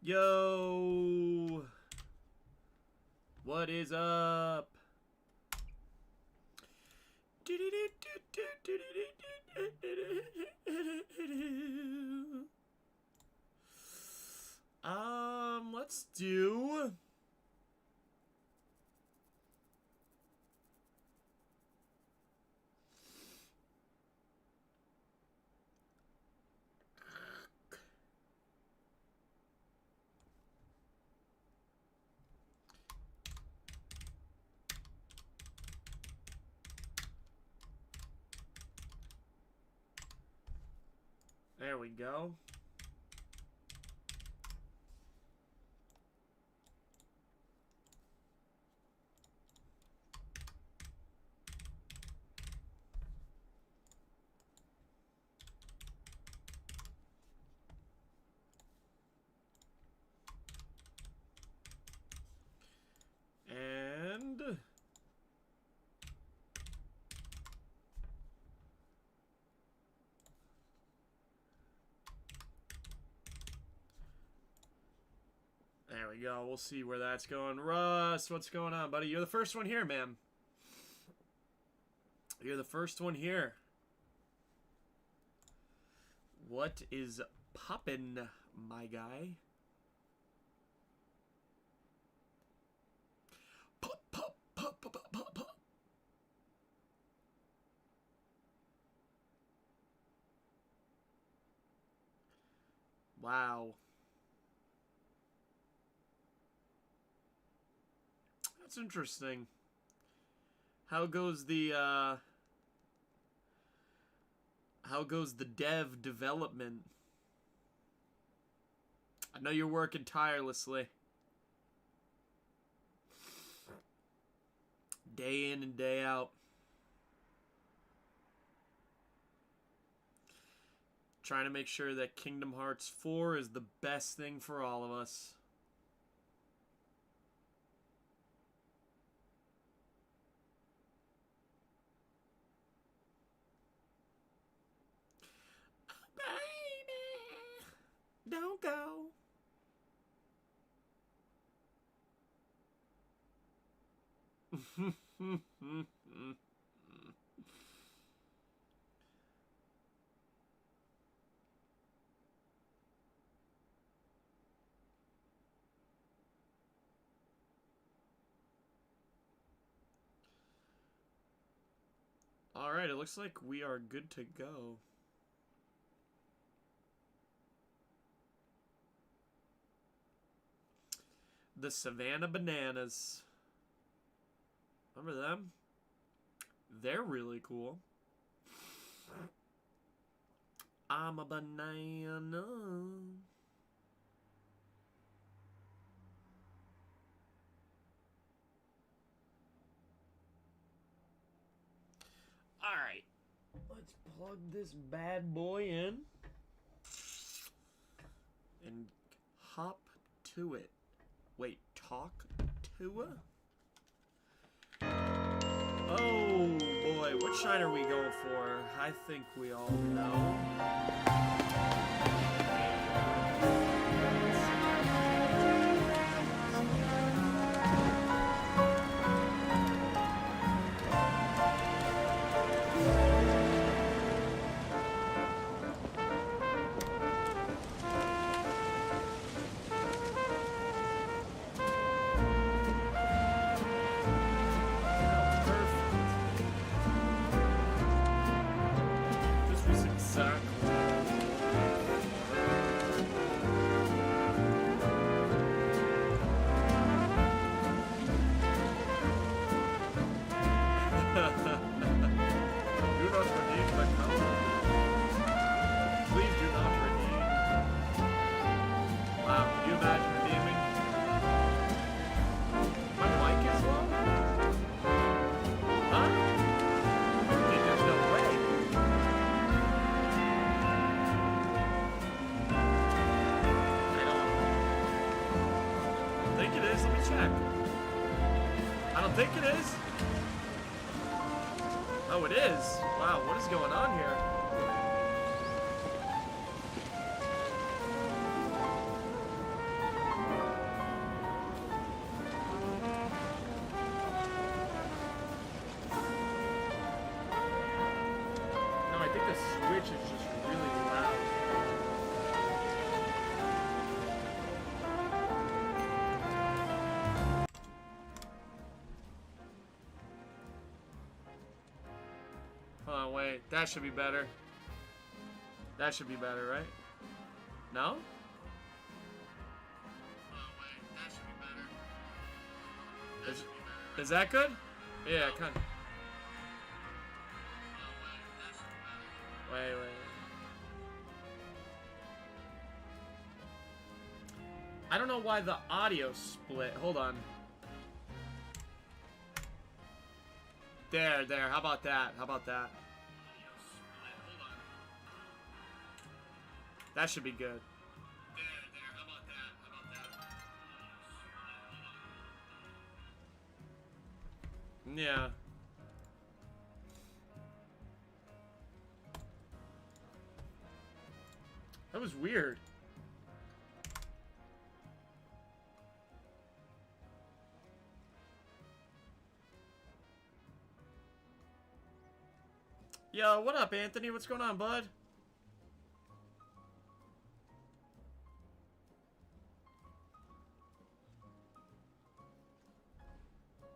Yo! What is up? Let's do... There we go. And there we go. We'll see where that's going. Russ, what's going on, buddy? You're the first one here, man. You're the first one here. What is poppin', my guy? Pop, pop, pop, pop, pop, pop, pop. Wow. That's interesting. How goes the dev development? I know you're working tirelessly. Day in and day out. Trying to make sure that Kingdom Hearts 4 is the best thing for all of us. Don't go. All right, it looks like we are good to go. The Savannah Bananas. Remember them? They're really cool. I'm a banana. Alright. Let's plug this bad boy in. And hop to it. Wait, talk to her? Oh boy, what shine are we going for? I think we all know. Think it is? Oh, it is? Wow, what is going on here? wait. That should be better. That should be better, right? No? Oh, wait. That should be better. That should be better, right? Is that good? Yeah, no. Kind of. Oh, wait. That should be better. Wait. I don't know why the audio split. Hold on. There. How about that? That should be good. There. How about that? Yeah. That was weird. Yo, what up, Anthony? What's going on, bud?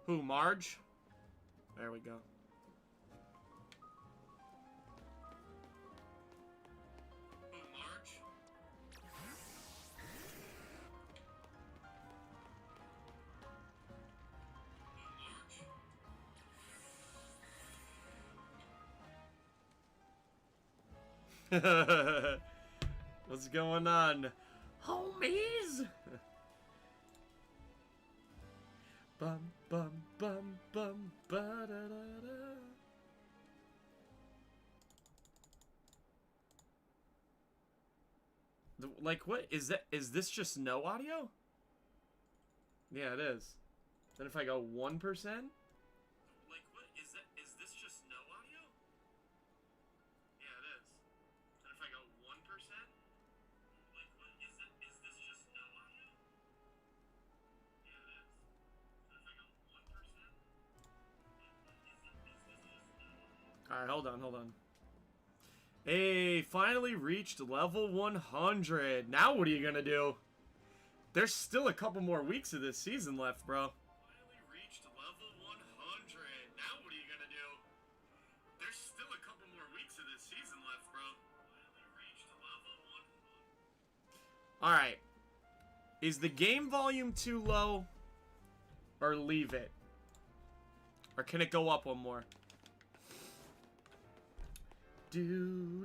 Who, Marge? There we go. Who, Marge? What's going on, homies? Bum bum bum bum ba da da da. Like, what is that? Is this just no audio? Yeah, it is. Then if I go 1%? Like, what is that? Is this just no audio? Yeah, it is. And if I go 1%? Like, what is that? Is this just no audio? Yeah, it is. And if I go 1%? Alright, hold on. Hey, finally reached level 100. Now what are you gonna do? There's still a couple more weeks of this season left, bro. Finally reached level 100. Now what are you gonna do? There's still a couple more weeks of this season left, bro. Finally reached level 100. Alright. Is the game volume too low? Or leave it? Or can it go up one more? Do.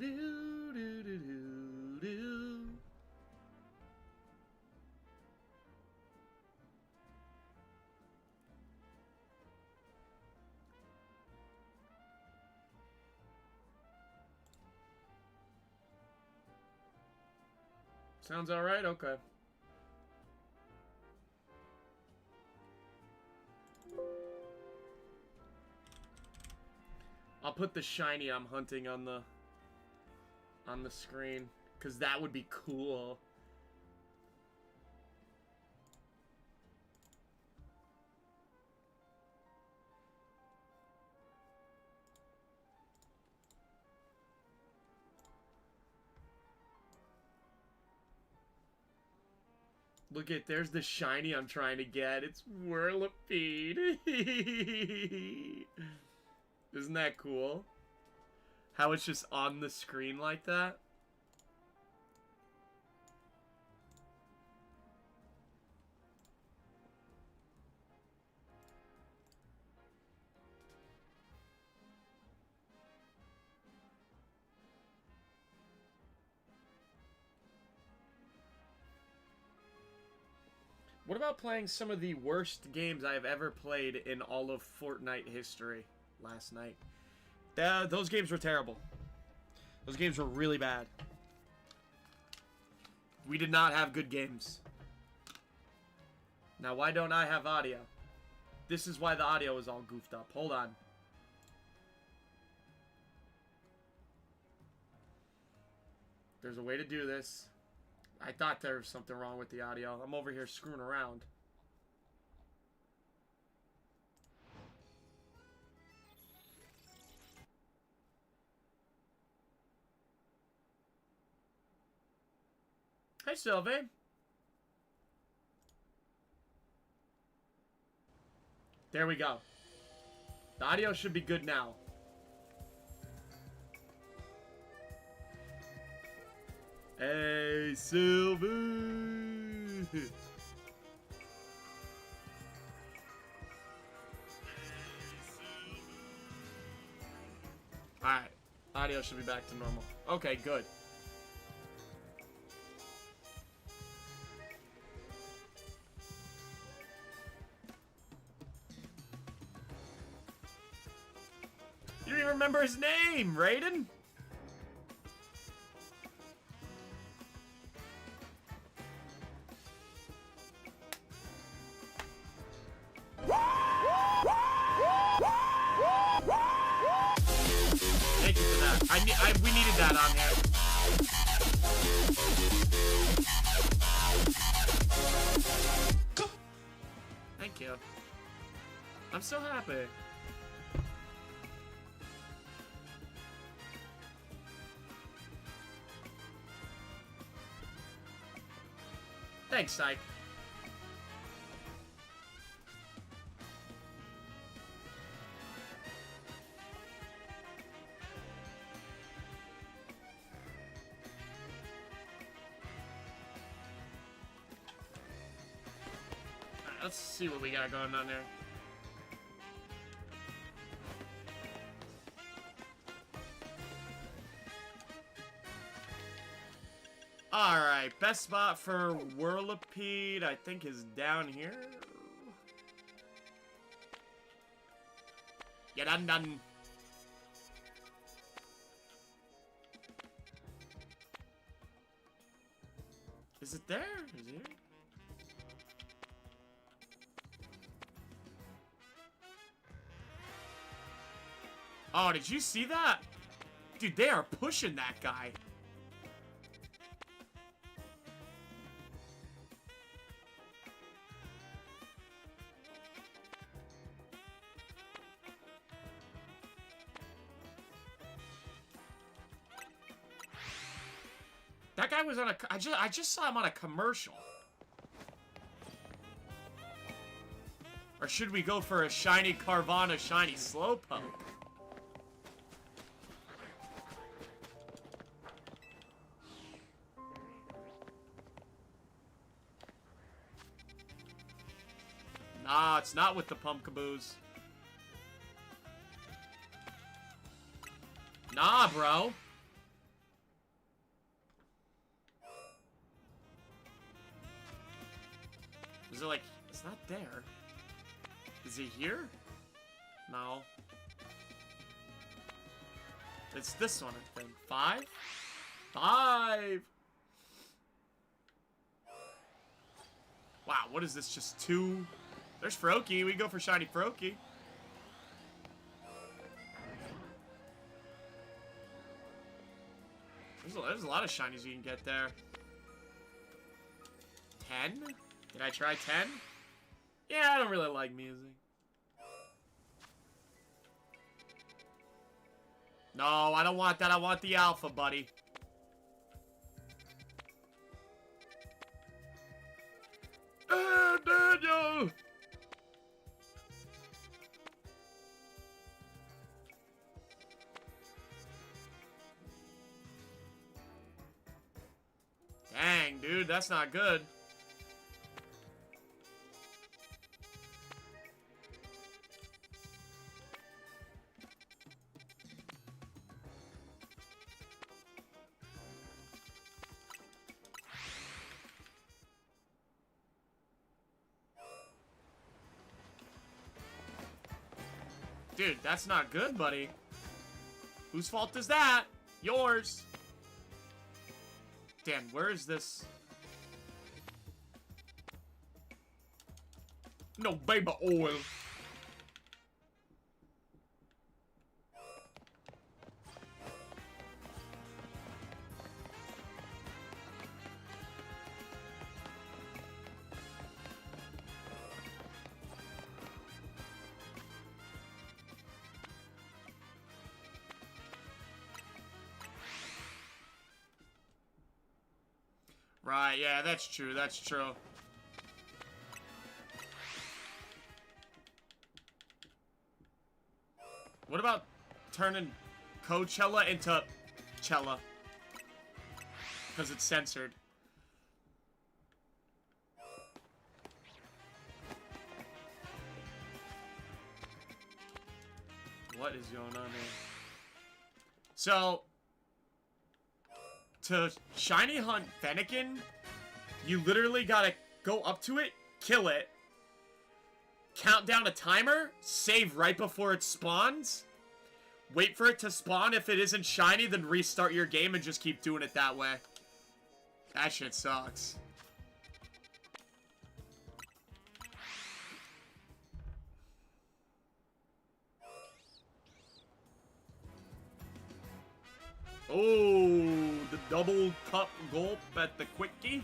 Sounds alright? Okay. I'll put the shiny I'm hunting on the screen, because that would be cool. Look at, there's the shiny I'm trying to get. It's Whirlipede. Isn't that cool? How it's just on the screen like that? What about playing some of the worst games I have ever played in all of Fortnite history last night? Those games were terrible. Those games were really bad. We did not have good games. Now, why don't I have audio? This is why the audio is all goofed up. Hold on. There's a way to do this. I thought there was something wrong with the audio. I'm over here screwing around. Hey, Sylvie. There we go. The audio should be good now. Hey, Sylvie! Alright. Audio should be back to normal. Okay, good. You don't even remember his name, Raiden? Thank you for that. We needed that on here. Thank you. I'm so happy. Thanks, Psych. Let's see what we got going on there. Alright, best spot for Whirlipede, I think, is down here. Yeah, done. Is it there? Is it here? Oh, did you see that? Dude, they are pushing that guy. That guy was on a... I just saw him on a commercial. Or should we go for a shiny Carvana, shiny Slowpoke? Nah, it's not with the Pumpkaboos. Nah, bro. Is it like... It's not there. Is he here? No. It's this one, I think. 5? 5! Wow, what is this? Just 2? There's Froakie. We go for shiny Froakie. There's a lot of shinies you can get there. 10? Did I try 10? Yeah, I don't really like music. No, I don't want that. I want the alpha, buddy. Daniel! Dang, dude, that's not good. Dude, that's not good, buddy. Whose fault is that? Yours. Damn, where is this? No baby oil. Right, yeah, that's true, that's true. What about turning Coachella into Chella? Because it's censored. What is going on here? So, to shiny hunt Fennekin, you literally gotta go up to it, kill it, count down a timer, save right before it spawns, wait for it to spawn. If it isn't shiny, then restart your game and just keep doing it that way. That shit sucks. Oh, the double cup gulp at the quickie.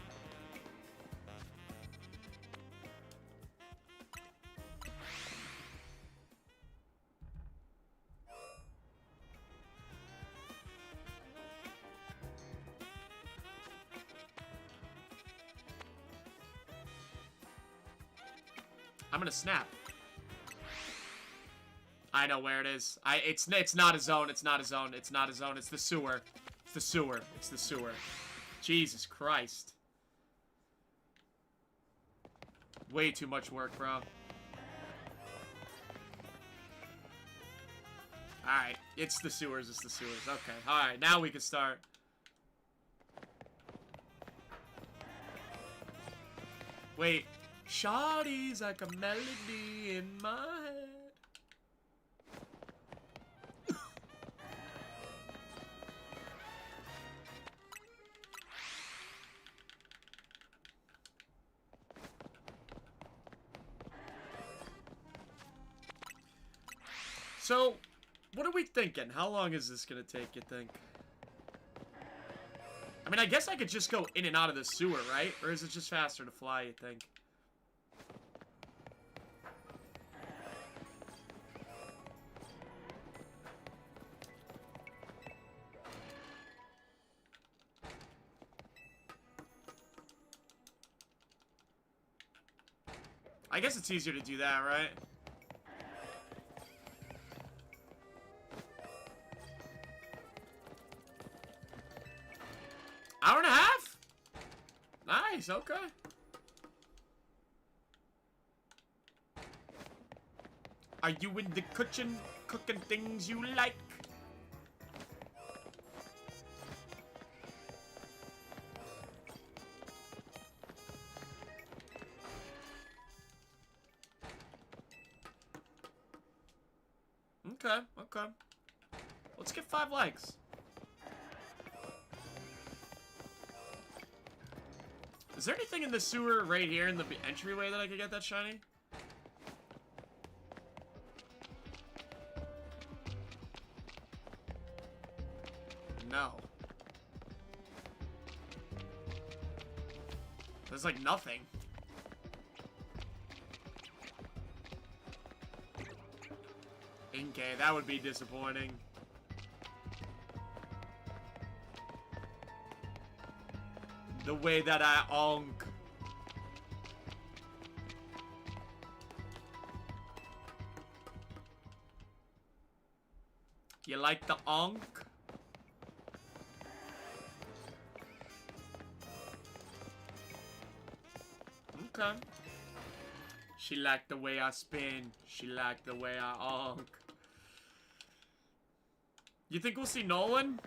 I'm gonna snap. I know where it is. It's not a zone. It's not a zone. It's not a zone. It's the sewer. It's the sewer. It's the sewer. Jesus Christ. Way too much work, bro. Alright. It's the sewers. It's the sewers. Okay. Alright. Now we can start. Wait. Shawty's like a melody in my head. So, what are we thinking? How long is this gonna take, you think? I mean, I guess I could just go in and out of the sewer, right? Or is it just faster to fly, you think? I guess it's easier to do that, right? Hour and a half? Nice, okay. Are you in the kitchen cooking things you like? Okay, okay. Let's get 5 likes. Is there anything in the sewer right here in the entryway that I could get that shiny? No. There's like nothing. Okay, that would be disappointing. The way that I onk. You like the onk? Okay. She liked the way I spin. She liked the way I onk. You think we'll see Nolan?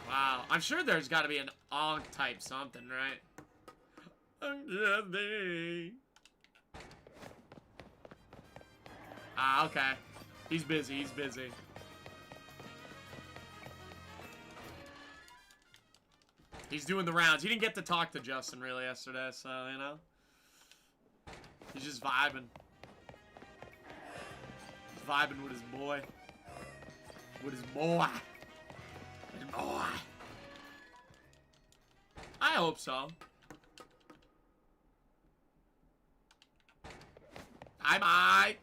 Wow, I'm sure there's got to be an onk type something, right? Ah, okay. He's busy, he's busy. He's doing the rounds. He didn't get to talk to Justin really yesterday, so, you know. He's just vibing. He's vibing with his boy. With his boy. His boy. I hope so. Hi, Mike.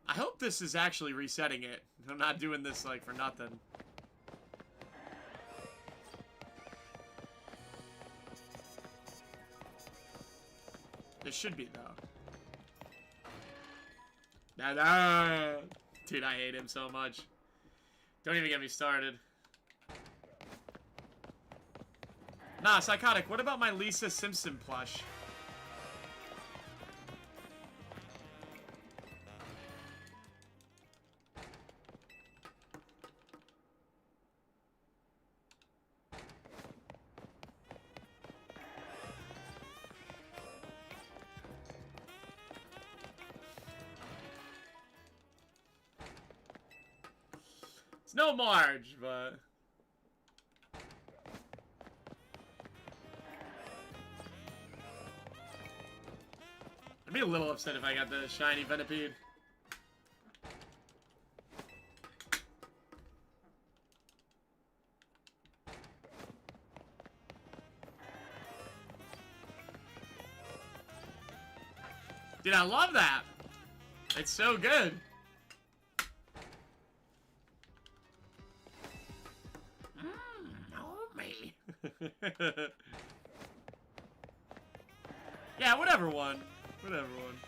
I hope this is actually resetting it. I'm not doing this, like, for nothing. There should be, though. Nah. Dude, I hate him so much. Don't even get me started. Nah, Psychotic, what about my Lisa Simpson plush? It's no Marge, but... I'd be a little upset if I got the shiny Venipede. Dude, I love that. It's so good. Me. Yeah, whatever one. Whatever one.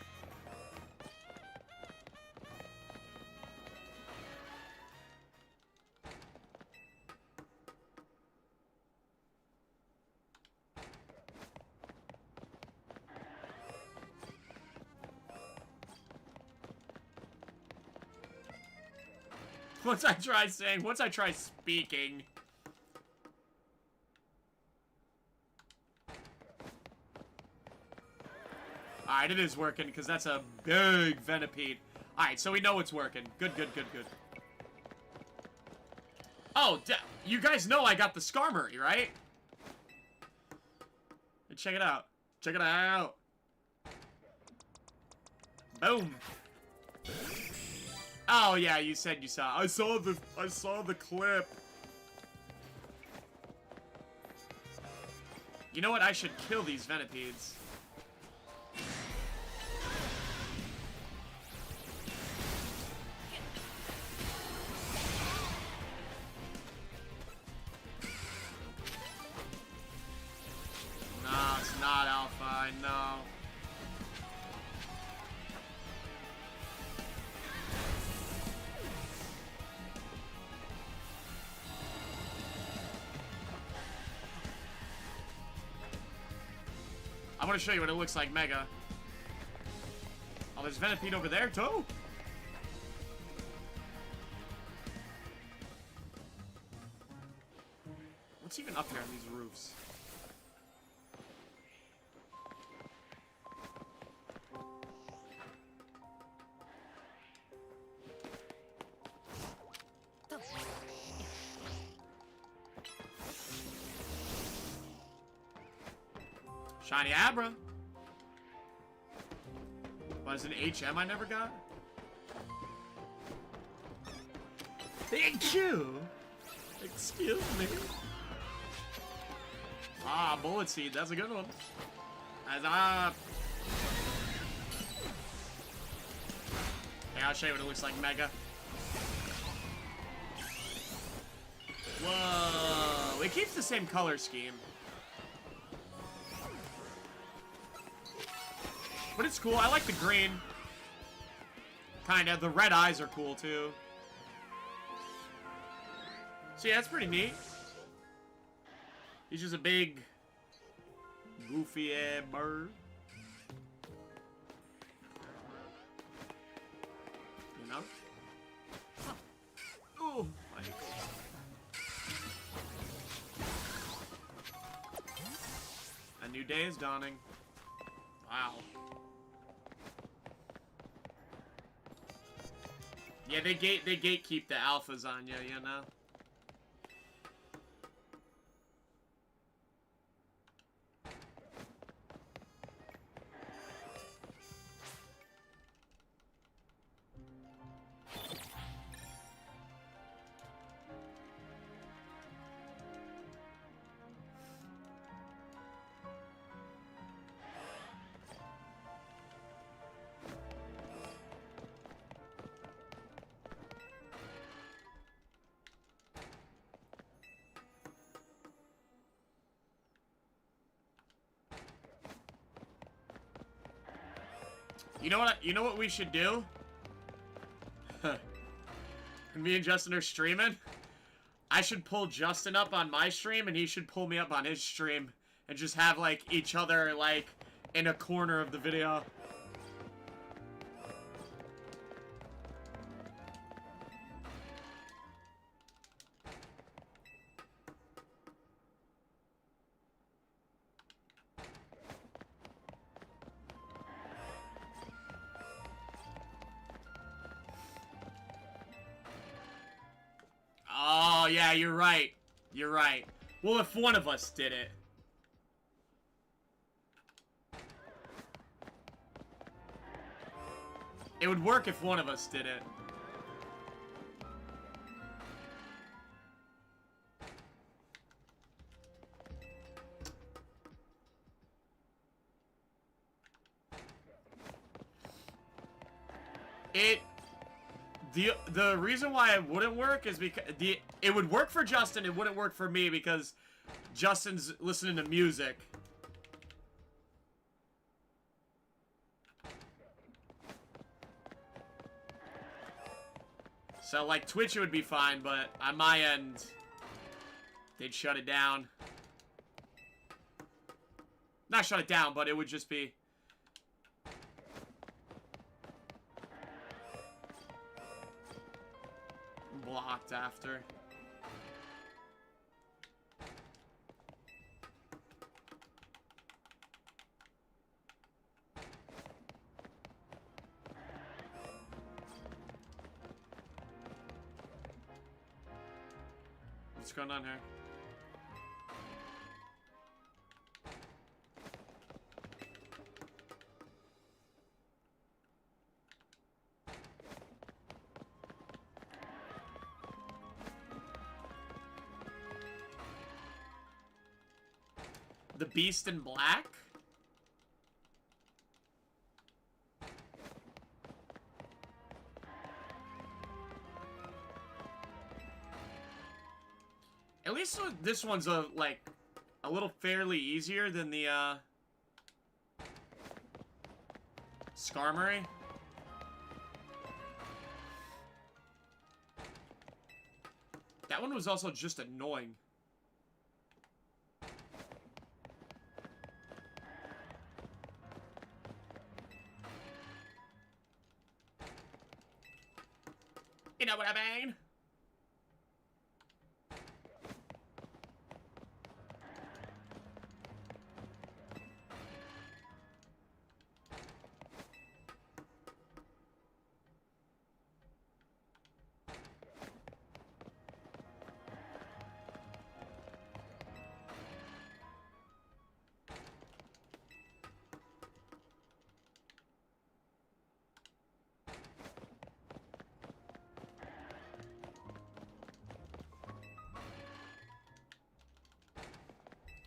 Once I try speaking. Alright, it is working, because that's a big Venipede. Alright, so we know it's working. Good. Oh, you guys know I got the Skarmory, right? Check it out. Check it out. Boom. Oh, yeah, you said you saw. I saw the clip. You know what? I should kill these Venipedes. No, it's not Alpha, I know. I want to show you what it looks like, Mega. Oh, there's Venipede over there, too? What's even up here on these roofs? Shiny Abra. What is an HM I never got? Thank you. Excuse me. Ah, Bullet Seed. That's a good one. Yeah, I'll show you what it looks like, Mega. Whoa. It keeps the same color scheme. But it's cool. I like the green. Kinda. The red eyes are cool, too. So, yeah, it's pretty neat. He's just a big, goofy-ass bird. You know? Oh, my ankle. A new day is dawning. Wow. Yeah, they gatekeep the alphas on you, you know? You know what? You know what we should do? Me and Justin are streaming. I should pull Justin up on my stream, and he should pull me up on his stream, and just have like each other like in a corner of the video. Oh, yeah, you're right. You're right. Well, if one of us did it. It would work if one of us did it. The reason why it wouldn't work is because it would work for Justin, it wouldn't work for me because Justin's listening to music. So like Twitch it would be fine, but on my end they'd shut it down. Not shut it down, but it would just be blocked after. What's going on here? The Beast in Black? At least this one's like a little fairly easier than the Skarmory. That one was also just annoying. You know what I mean?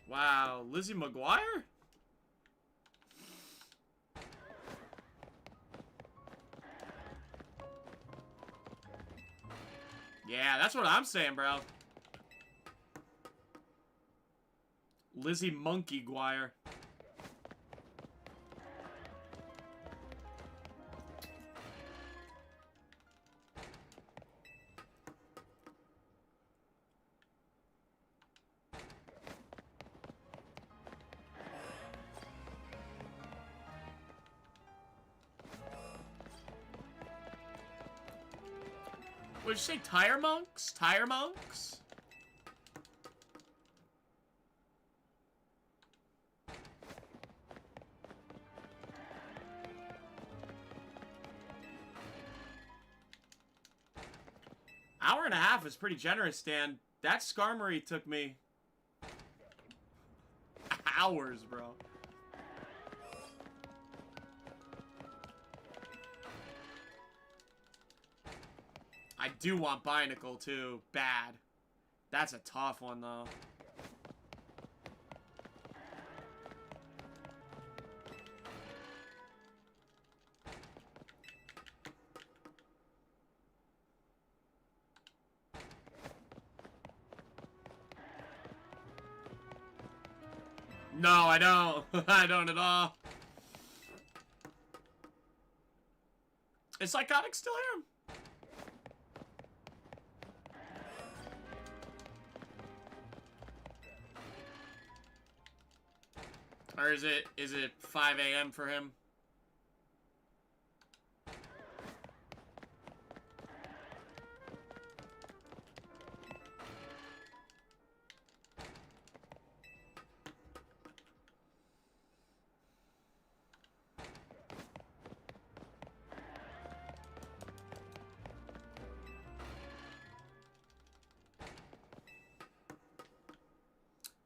Wow, Lizzie McGuire? Yeah, that's what I'm saying, bro. Lizzie Monkey Guire. What did you say? Tire monks? Tire monks? Hour and a half is pretty generous, Dan. That Skarmory took me hours, bro. I do want Binacle, too. Bad. That's a tough one, though. No, I don't. I don't at all. Is Psychotic still here? Or is it 5 a.m. for him?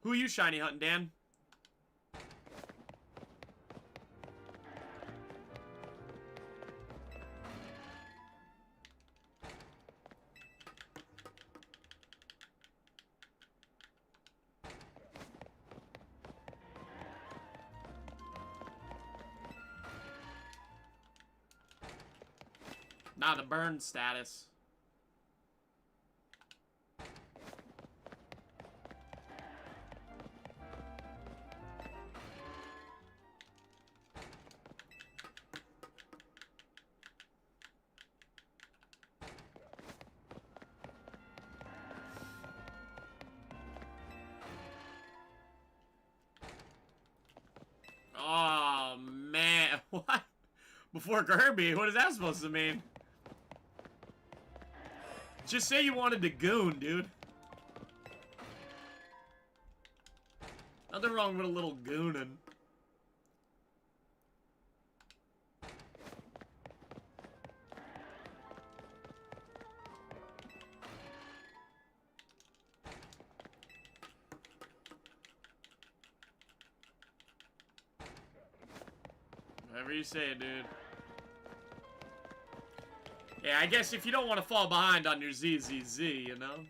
Who are you shiny hunting, Dan? Nah, the burn status. Oh, man. What? Before Kirby? What is that supposed to mean? Just say you wanted to goon, dude. Nothing wrong with a little goonin'. Whatever you say, dude. Yeah, I guess if you don't want to fall behind on your ZZZ, you know?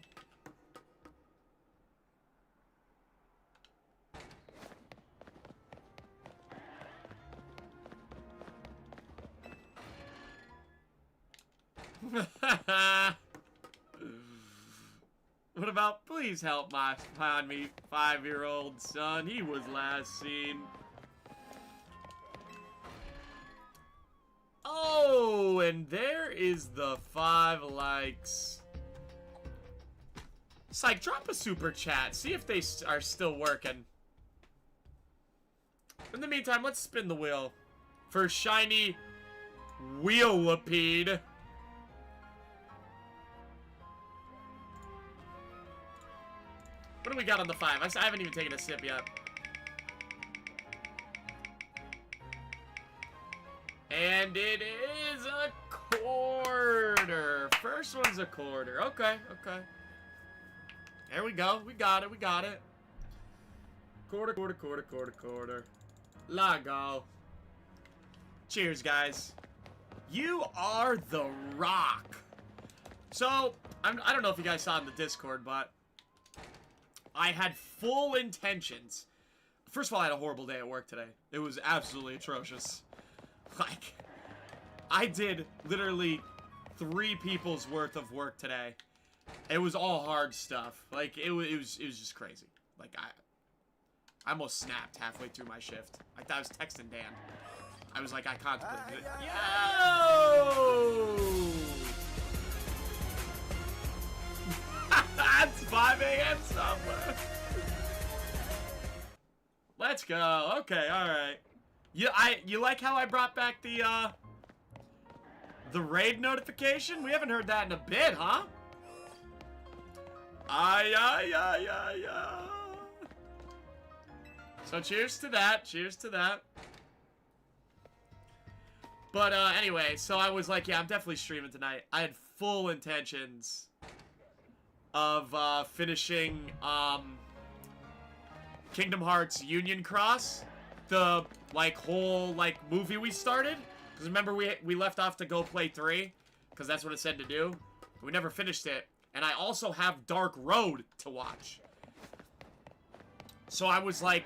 What about, please help find me 5-year-old son? He was last seen. Oh, and there is the 5 likes. Psych, drop a super chat. See if they are still working. In the meantime, let's spin the wheel for shiny Wheelipede. What do we got on the 5? I haven't even taken a sip yet. And it is a quarter. First one's a quarter. Okay, okay. There we go. We got it. We got it. Quarter, quarter, quarter, quarter, quarter. Lago. Cheers, guys. You are the rock. So, I don't know if you guys saw in the Discord, but I had full intentions. First of all, I had a horrible day at work today. It was absolutely atrocious. Like, I did literally 3 people's worth of work today. It was all hard stuff. Like, it was just crazy. Like, I almost snapped halfway through my shift. Like, I was texting Dan. I was like, I contemplated it. Yo! That's 5 a.m. somewhere. Let's go. Okay, alright. You like how I brought back the raid notification? We haven't heard that in a bit, huh? Ay. So cheers to that. Cheers to that. But anyway, so I was like, yeah, I'm definitely streaming tonight. I had full intentions of finishing Kingdom Hearts Union Cross. The, like, whole, like, movie we started. Because remember, we left off to go play 3. Because that's what it said to do. We never finished it. And I also have Dark Road to watch. So I was like,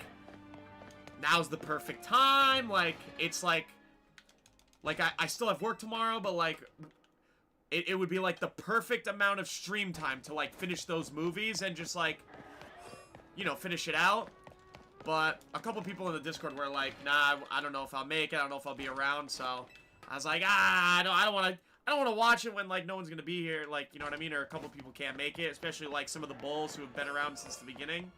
now's the perfect time. Like, it's like I still have work tomorrow, but, like, it would be, like, the perfect amount of stream time to, like, finish those movies and just, like, you know, finish it out. But a couple people in the Discord were like, nah, I don't know if I'll make it. I don't know if I'll be around. So I was like, I don't want to watch it when, like, no one's gonna be here, like, you know what I mean, or a couple people can't make it, especially, like, some of the bulls who have been around since the beginning.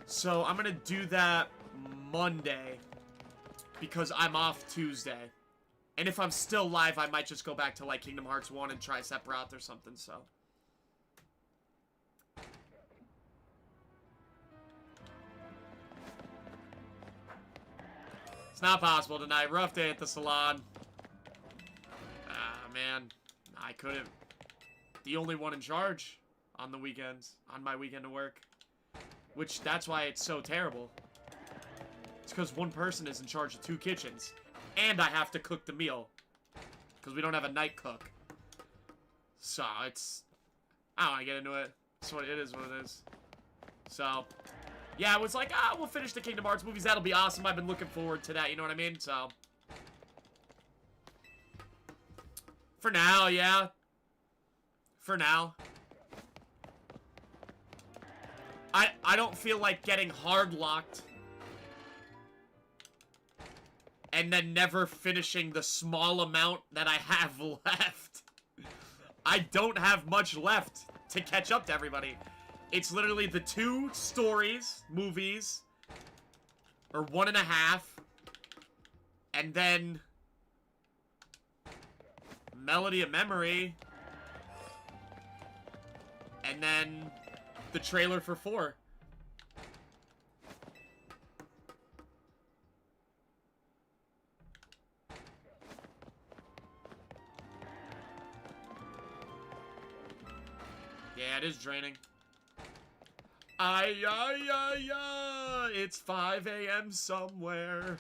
So, I'm gonna do that Monday, because I'm off Tuesday. And if I'm still live, I might just go back to, like, Kingdom Hearts 1 and try Sephiroth or something, so. It's not possible tonight. Rough day at the salon. Ah, man. I couldn't. The only one in charge on the weekends. On my weekend to work. Which, that's why it's so terrible. It's because one person is in charge of 2 kitchens. And I have to cook the meal. Because we don't have a night cook. So, it's... I don't want to get into it. It's what it is, what it is. So... Yeah, I was like, we'll finish the Kingdom Hearts movies. That'll be awesome. I've been looking forward to that, you know what I mean? So. For now, yeah. For now. I don't feel like getting hard locked. And then never finishing the small amount that I have left. I don't have much left to catch up to everybody. It's literally the 2 stories, movies, or 1.5, and then Melody of Memory, and then the trailer for 4. Yeah, it is draining. It's 5 a.m. somewhere.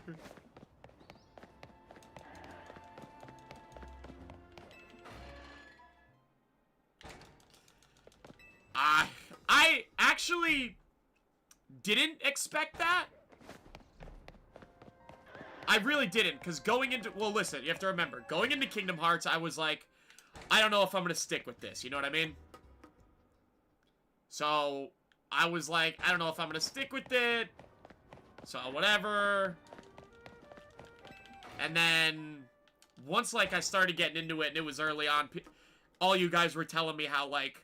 I actually didn't expect that. I really didn't, because going into... Well, listen, you have to remember, going into Kingdom Hearts, I was like, I don't know if I'm going to stick with this, you know what I mean? So... I was like, I don't know if I'm going to stick with it. So, whatever. And then, once, like, I started getting into it, and it was early on, all you guys were telling me how, like,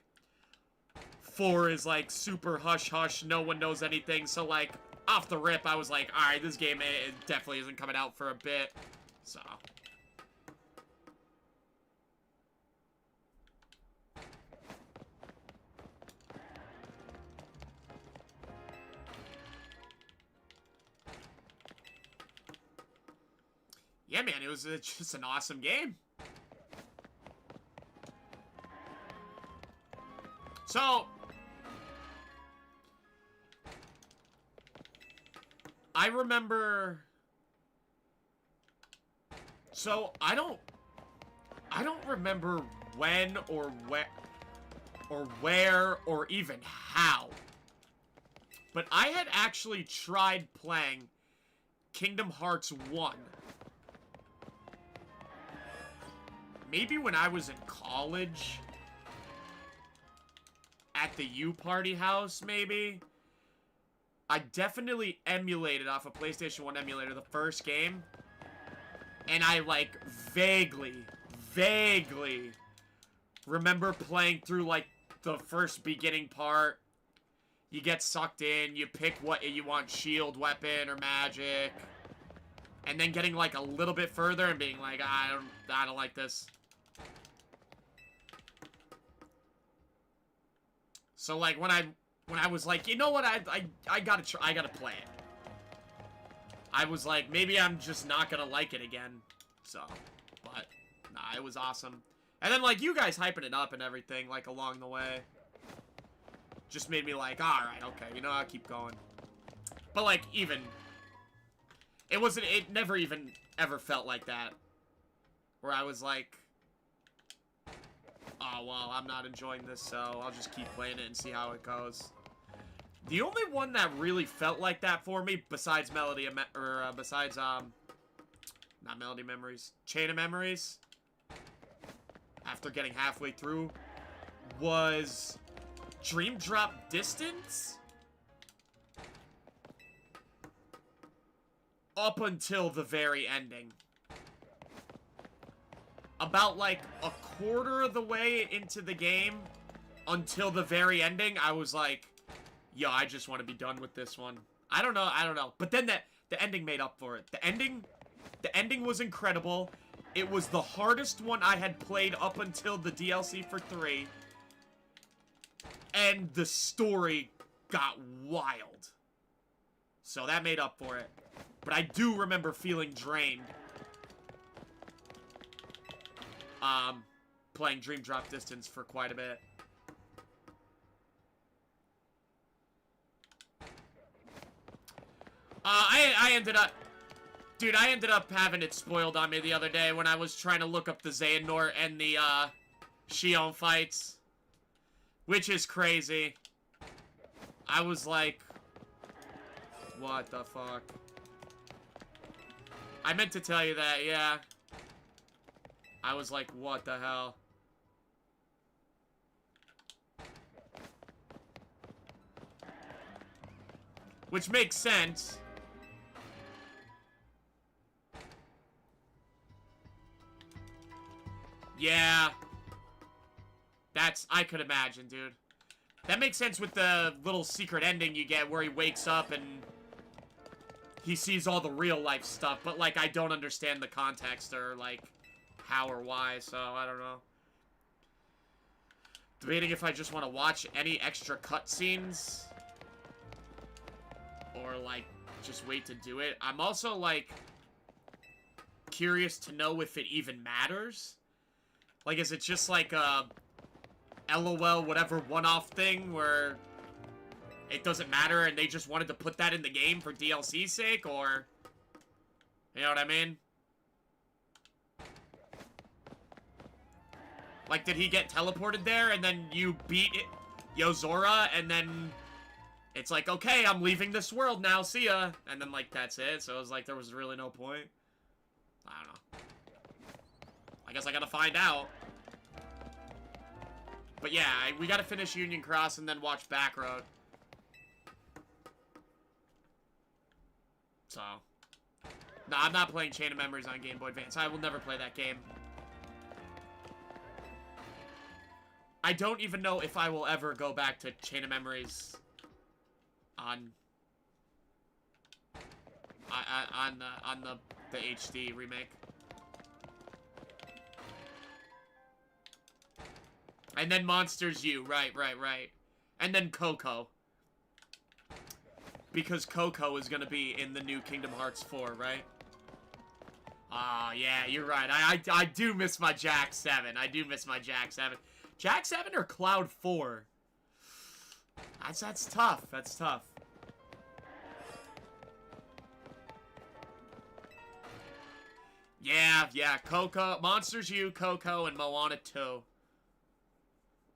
4 is, like, super hush-hush, no one knows anything. So, like, off the rip, I was like, alright, this game it definitely isn't coming out for a bit. So... Yeah, man, it was just an awesome game. So, I remember... So, I don't remember when or where or even how. But I had actually tried playing Kingdom Hearts 1. Maybe when I was in college. At the U-Party house, maybe. I definitely emulated off a PlayStation 1 emulator the first game. And I, like, vaguely remember playing through, like, the first beginning part. You get sucked in, you pick what you want, shield, weapon, or magic. And then getting, like, a little bit further and being like, I don't like this. So, like, when I was like, you know what, I gotta play it. I was like, maybe I'm just not gonna like it again. So, but, nah, it was awesome. And then, like, you guys hyping it up and everything, like, along the way. Just made me like, alright, okay, you know, I'll keep going. But, like, even... It never even ever felt like that. Where I was like... Oh, well, I'm not enjoying this, so I'll just keep playing it and see how it goes. The only one that really felt like that for me, besides not Melody Memories, Chain of Memories, after getting halfway through, was Dream Drop Distance? Up until the very ending. about like a quarter of the way into the game until the very ending, I was like, yo, I just want to be done with this one. I don't know. But then the ending made up for it. The ending was incredible. It was the hardest one I had played up until the DLC for 3. And the story got wild. So that made up for it. But I do remember feeling drained. Playing Dream Drop Distance for quite a bit. I ended up... Dude, I ended up having it spoiled on me the other day when I was trying to look up the Xehanort and the, Xion fights. Which is crazy. I was like... What the fuck? I meant to tell you that, yeah. I was like, what the hell? Which makes sense. Yeah. I could imagine, dude. That makes sense with the little secret ending you get where he wakes up and he sees all the real life stuff, but like I don't understand the context or like how or why, so I don't know. Debating if I just want to watch any extra cutscenes or like just wait to do it. I'm also like curious to know if it even matters. Like, is it just like a LOL whatever one-off thing where it doesn't matter and they just wanted to put that in the game for DLC's sake, or... You know what I mean? Like, did he get teleported there and then you beat it, Yozora, and then it's like, okay, I'm leaving this world now, see ya. And then, like, that's it. So it was like, there was really no point. I don't know. I guess I gotta find out. But yeah, we gotta finish Union Cross and then watch Backroad. So. No, I'm not playing Chain of Memories on Game Boy Advance. I will never play that game. I don't even know if I will ever go back to Chain of Memories on the HD remake. And then Monsters U, right. And then Coco. Because Coco is gonna be in the new Kingdom Hearts 4, right? Ah, yeah, you're right. I do miss my Jack 7. I do miss my Jack 7. Jack 7 or Cloud 4? That's tough. That's tough. Yeah, Coco, Monsters U, Coco, and Moana 2.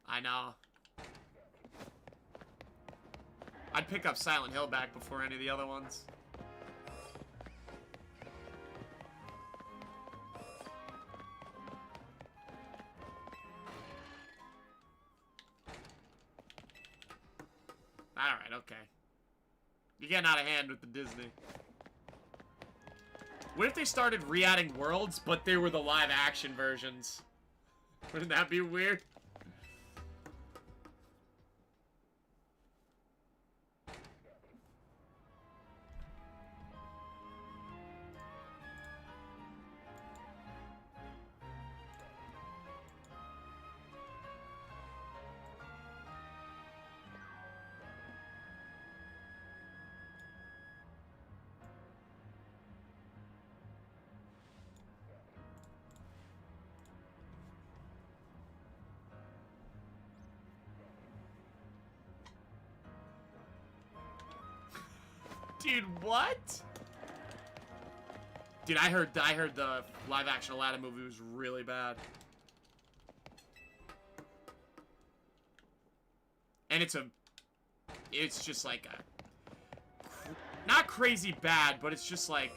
I know. I'd pick up Silent Hill back before any of the other ones. Alright, okay. You're getting out of hand with the Disney. What if they started re-adding worlds, but they were the live-action versions? Wouldn't that be weird? Dude, what? Dude, I heard the live-action Aladdin movie was really bad. And it's just like a, not crazy bad, but it's just like,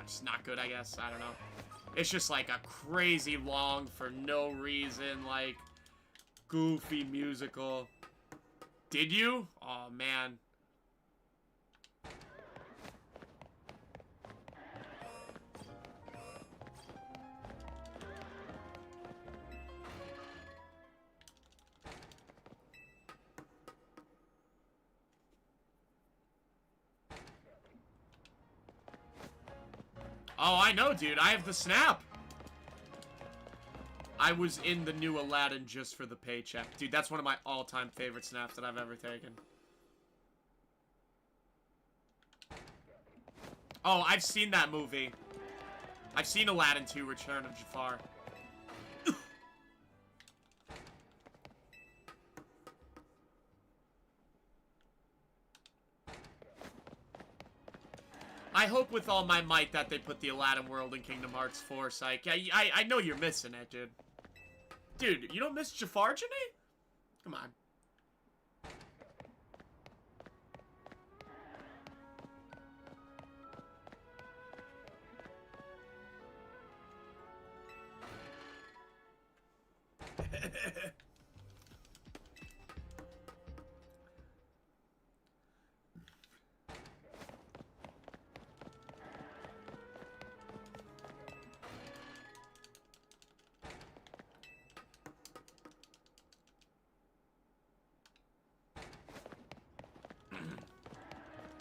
just not good, I guess. I don't know. It's just like a crazy long, for no reason, like, goofy musical. Did you? Oh, man. Oh, I know, dude. I have the snap. I was in the new Aladdin just for the paycheck. Dude, that's one of my all-time favorite snaps that I've ever taken. Oh, I've seen that movie. I've seen Aladdin 2, Return of Jafar. I hope with all my might that they put the Aladdin world in Kingdom Hearts 4, Psych. I know you're missing it, dude. Dude, you don't miss Jafar, Janae? Come on.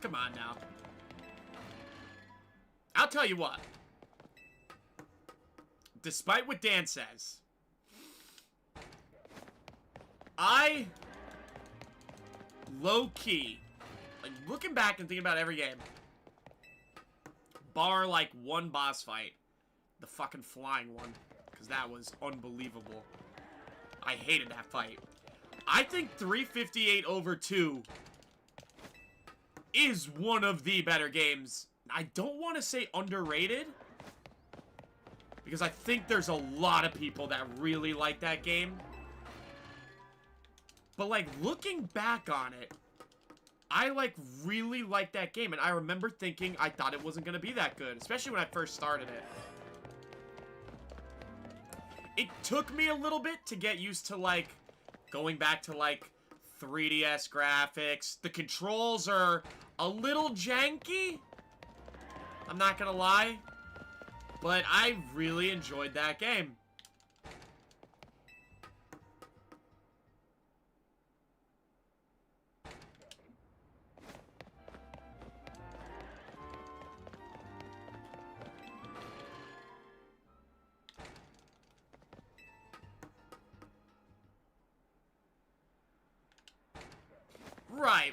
Come on now. I'll tell you what. Despite what Dan says, I low-key, like, looking back and thinking about every game, bar, like, one boss fight, the fucking flying one, because that was unbelievable. I hated that fight. I think 358 over 2 is one of the better games. I don't want to say underrated, because I think there's a lot of people that really like that game. But, like, looking back on it, I, like, really like that game. And I remember thinking I thought it wasn't going to be that good, especially when I first started it. It took me a little bit to get used to, like, going back to, like, 3DS graphics. The controls are a little janky, I'm not gonna lie, but I really enjoyed that game.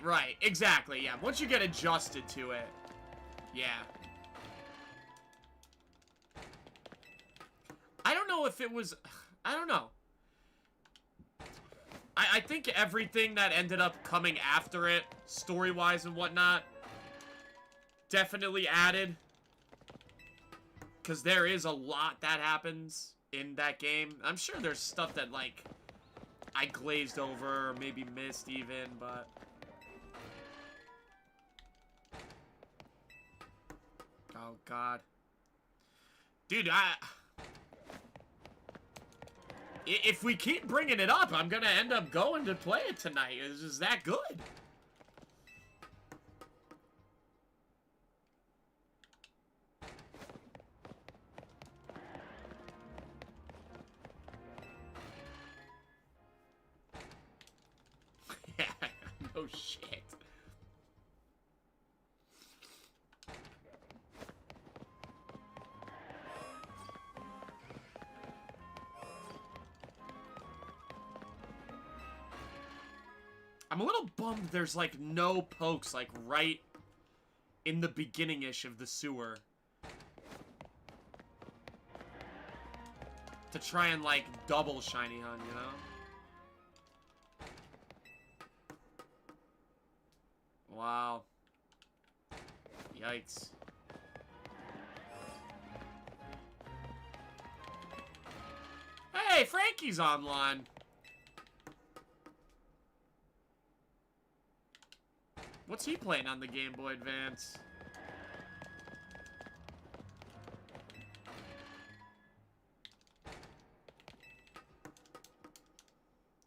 Right, exactly, yeah. Once you get adjusted to it, yeah. I don't know if it was, I don't know. I think everything that ended up coming after it, story-wise and whatnot, definitely added. Because there is a lot that happens in that game. I'm sure there's stuff that, like, I glazed over or maybe missed even, but... Oh, God. Dude, if we keep bringing it up, I'm gonna end up going to play it tonight. It's just that good. Yeah, no shit. I'm a little bummed there's, like, no pokes, like, right in the beginning-ish of the sewer. To try and, like, double Shiny Hun, you know? Wow. Yikes. Hey, Frankie's online. What's he playing on the Game Boy Advance?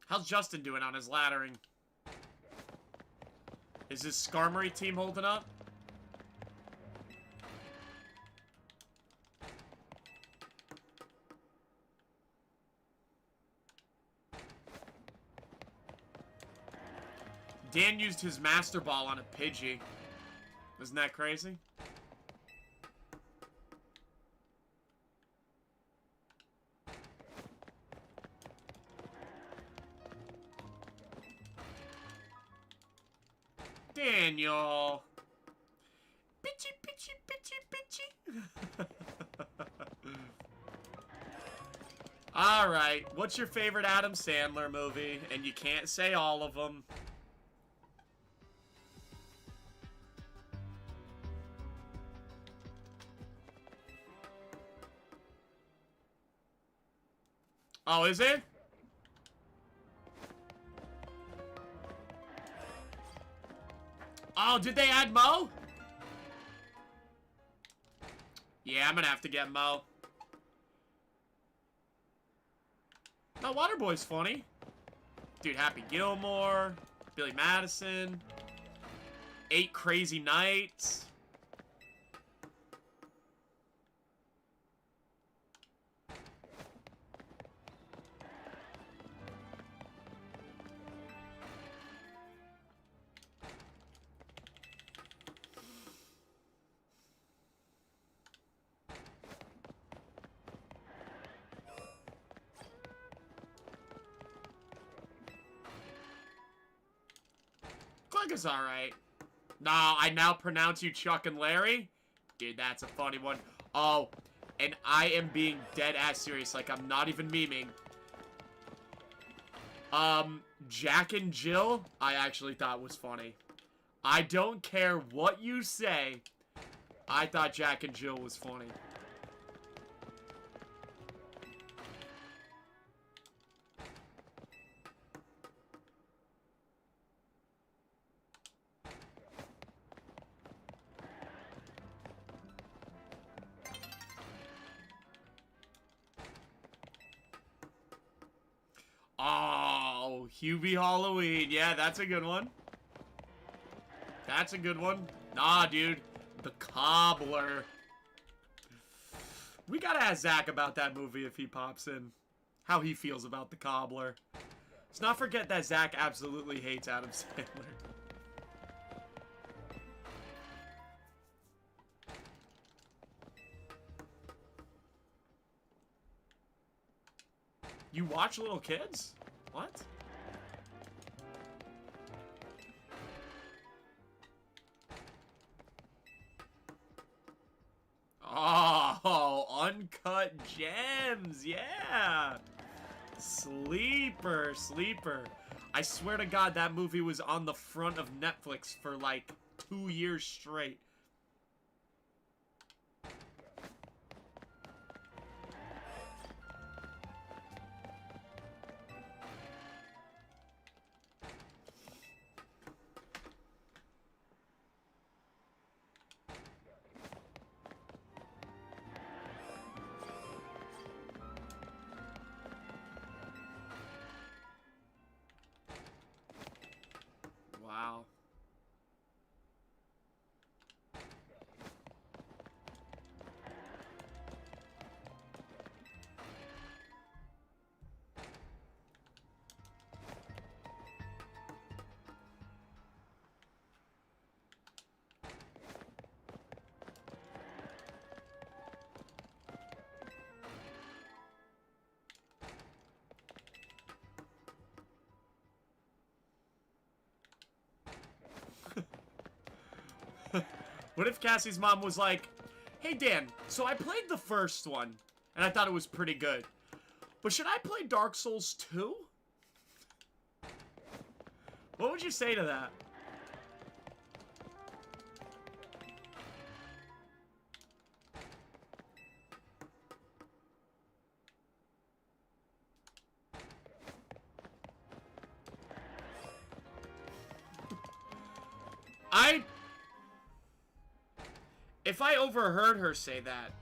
How's Justin doing on his laddering? Is his Skarmory team holding up? Dan used his Master Ball on a Pidgey. Isn't that crazy? Daniel. Bitchy, bitchy, bitchy, bitchy. Alright, what's your favorite Adam Sandler movie? And you can't say all of them. Oh, is it? Oh, did they add Mo? Yeah, I'm gonna have to get Mo. No, Waterboy's funny. Dude, Happy Gilmore, Billy Madison, 8 Crazy Nights. Click is alright. Nah, I now pronounce you Chuck and Larry? Dude, that's a funny one. Oh, and I am being dead ass serious. Like, I'm not even memeing. Jack and Jill, I actually thought was funny. I don't care what you say. I thought Jack and Jill was funny. Oh, Hubie Halloween. Yeah, that's a good one. That's a good one. Nah, dude. The Cobbler. We gotta ask Zach about that movie if he pops in. How he feels about The Cobbler. Let's not forget that Zach absolutely hates Adam Sandler. You watch little kids? What? Oh, Uncut Gems. Yeah. Sleeper. I swear to God, that movie was on the front of Netflix for like 2 years straight. Wow. What if Cassie's mom was like, hey Dan, so I played the first one, and I thought it was pretty good. But should I play Dark Souls 2? What would you say to that? If I overheard her say that,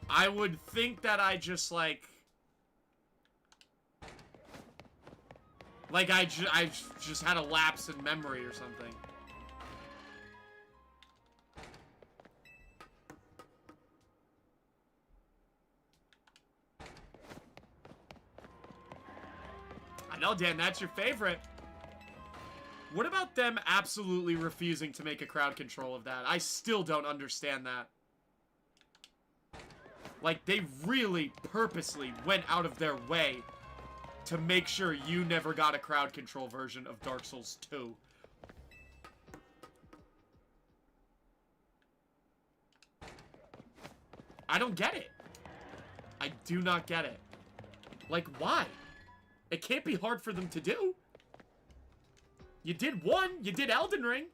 I would think that I just, I just had a lapse in memory or something. I know, Dan, that's your favorite. What about them absolutely refusing to make a crowd control of that? I still don't understand that. Like, they really purposely went out of their way to make sure you never got a crowd control version of Dark Souls 2. I don't get it. I do not get it. Like, why? It can't be hard for them to do. You did one. You did Elden Ring.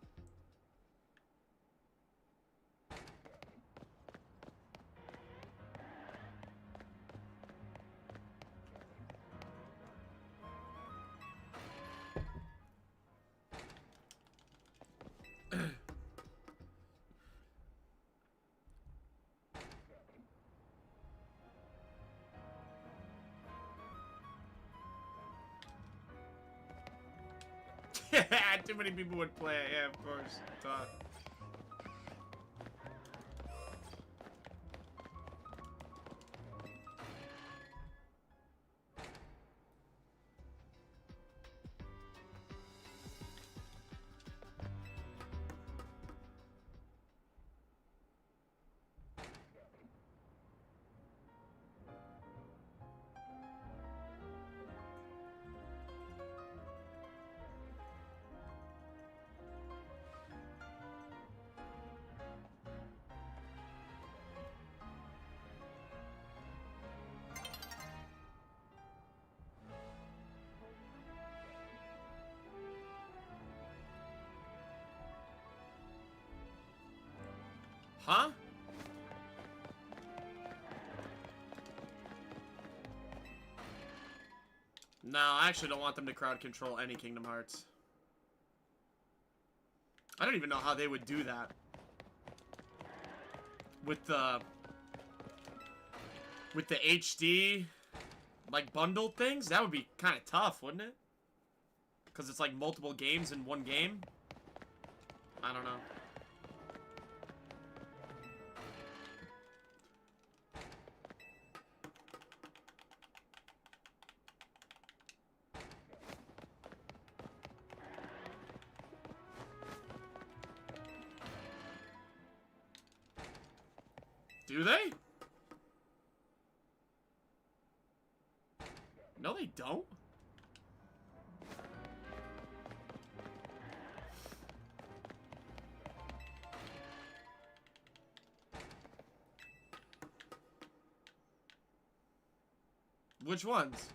Too many people would play it. Yeah, of course. Huh? No, I actually don't want them to crowd control any Kingdom Hearts. I don't even know how they would do that. With the HD, like, bundled things? That would be kind of tough, wouldn't it? Because it's like multiple games in one game? I don't know. Do they? No, they don't. Which ones?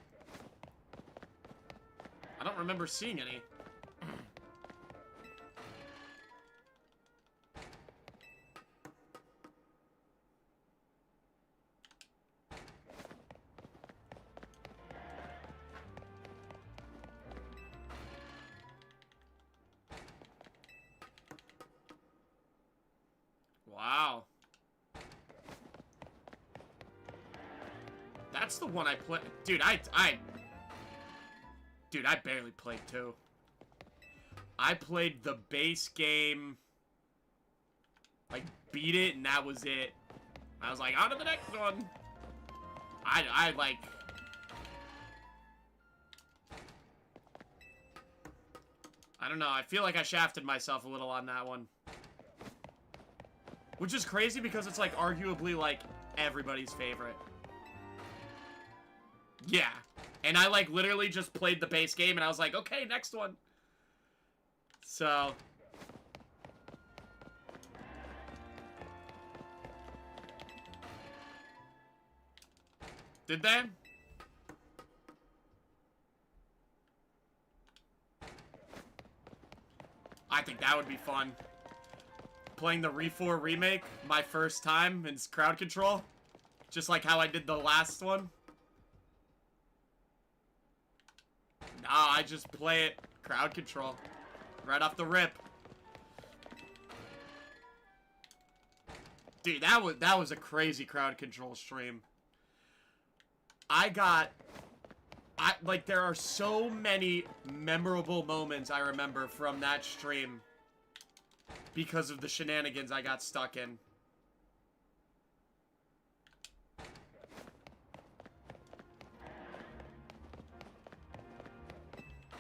I don't remember seeing any. Wow. That's the one I play. Dude, I barely played 2. I played the base game, like, beat it, and that was it. I was like, on to the next one. I like... I don't know, I feel like I shafted myself a little on that one. Which is crazy because it's, like, arguably, like, everybody's favorite. Yeah. And I, like, literally just played the base game, and I was like, okay, next one. So... Did they? I think that would be fun. Playing the RE4 remake, my first time in crowd control. Just like how I did the last one. Nah, I just play it crowd control. Right off the rip. Dude, that was a crazy crowd control stream. Like, there are so many memorable moments I remember from that stream because of the shenanigans I got stuck in.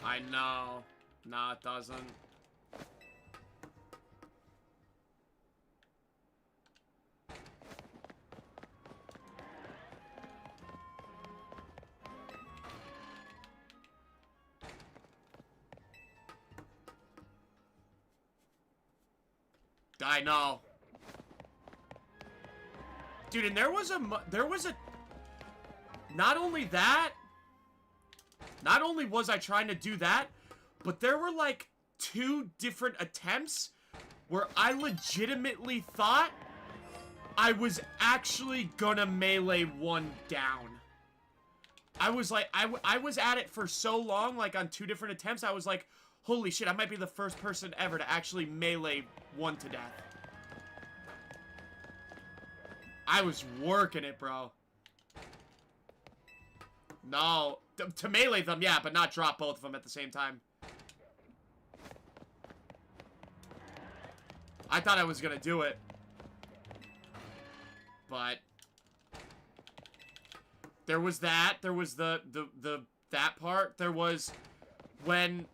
I know. Nah, it doesn't. I know. Dude, and there was a... Not only that... Not only was I trying to do that, but there were, like, 2 different attempts where I legitimately thought I was actually gonna melee one down. I was like, I was at it for so long, like, on 2 different attempts, I was like, holy shit, I might be the first person ever to actually melee one to death. I was working it, bro. No. To melee them, yeah, but not drop both of them at the same time. I thought I was gonna do it. But there was that. There was that part. There was when,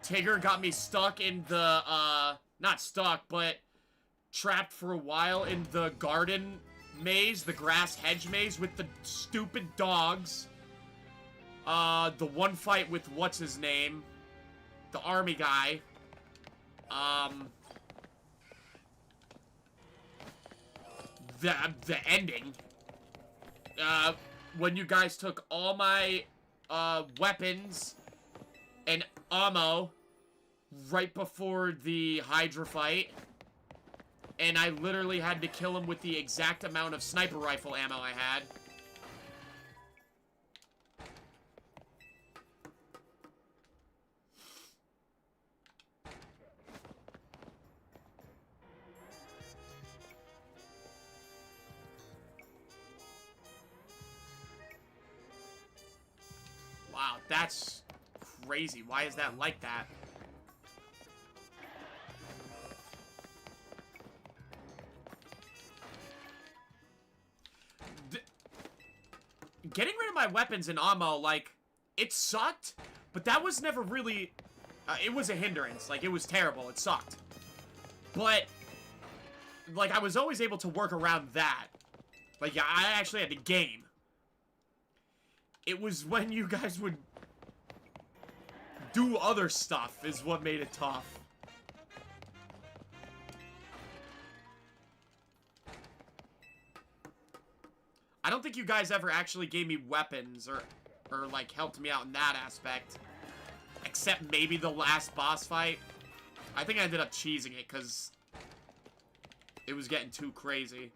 Tigger got me stuck in the, not stuck, but trapped for a while in the garden maze, the grass hedge maze with the stupid dogs. The one fight with what's his name? The army guy. The ending. When you guys took all my, weapons and ammo right before the Hydra fight. And I literally had to kill him with the exact amount of sniper rifle ammo I had. Wow, that's crazy. Why is that like that? Getting rid of my weapons and ammo, like, it sucked, but that was never really... it was a hindrance. Like, it was terrible. It sucked. But, like, I was always able to work around that. Like, I actually had to game. It was when you guys would do other stuff is what made it tough. I don't think you guys ever actually gave me weapons or like, helped me out in that aspect. Except maybe the last boss fight. I think I ended up cheesing it because it was getting too crazy.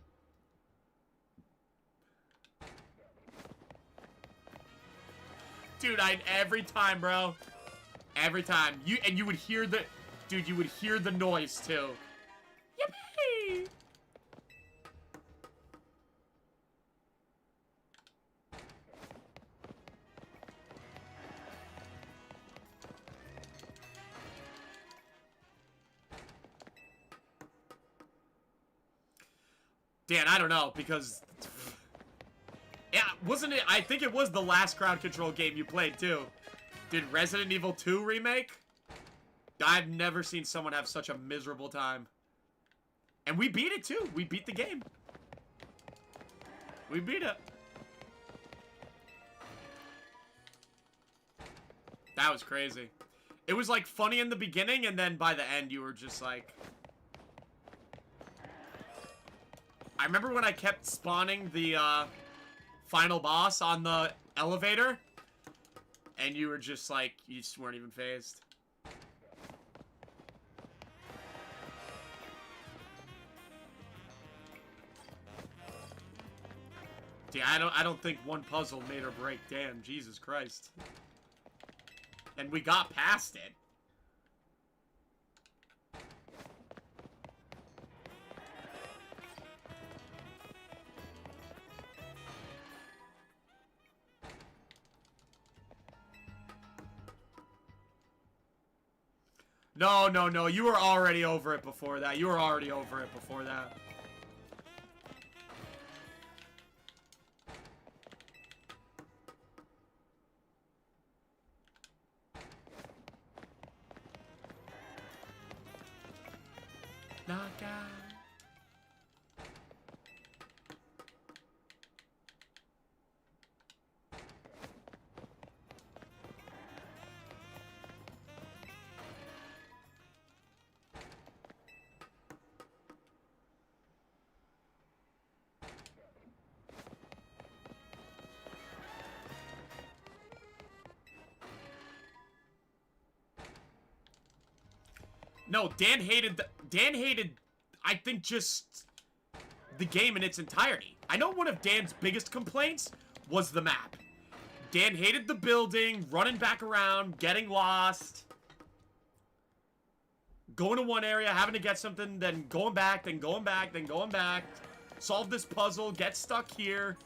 Dude, every time, bro. Every time. You would hear the... Dude, you would hear the noise, too. Yippee! Dan, I don't know, because... Yeah, wasn't it? I think it was the last crowd control game you played, too. Did Resident Evil 2 remake? I've never seen someone have such a miserable time. And we beat it, too. We beat the game. We beat it. That was crazy. It was, like, funny in the beginning, and then by the end, you were just like... I remember when I kept spawning the, final boss on the elevator, and you were just like, you just weren't even phased. Dude, I don't think one puzzle made or break. Damn, Jesus Christ. And we got past it. No, no, no. You were already over it before that. You were already over it before that. Knockout. No, Dan hated, I think, just the game in its entirety. I know one of Dan's biggest complaints was the map. Dan hated the building, running back around, getting lost, going to one area, having to get something, then going back, then going back, then going back, solve this puzzle, get stuck here.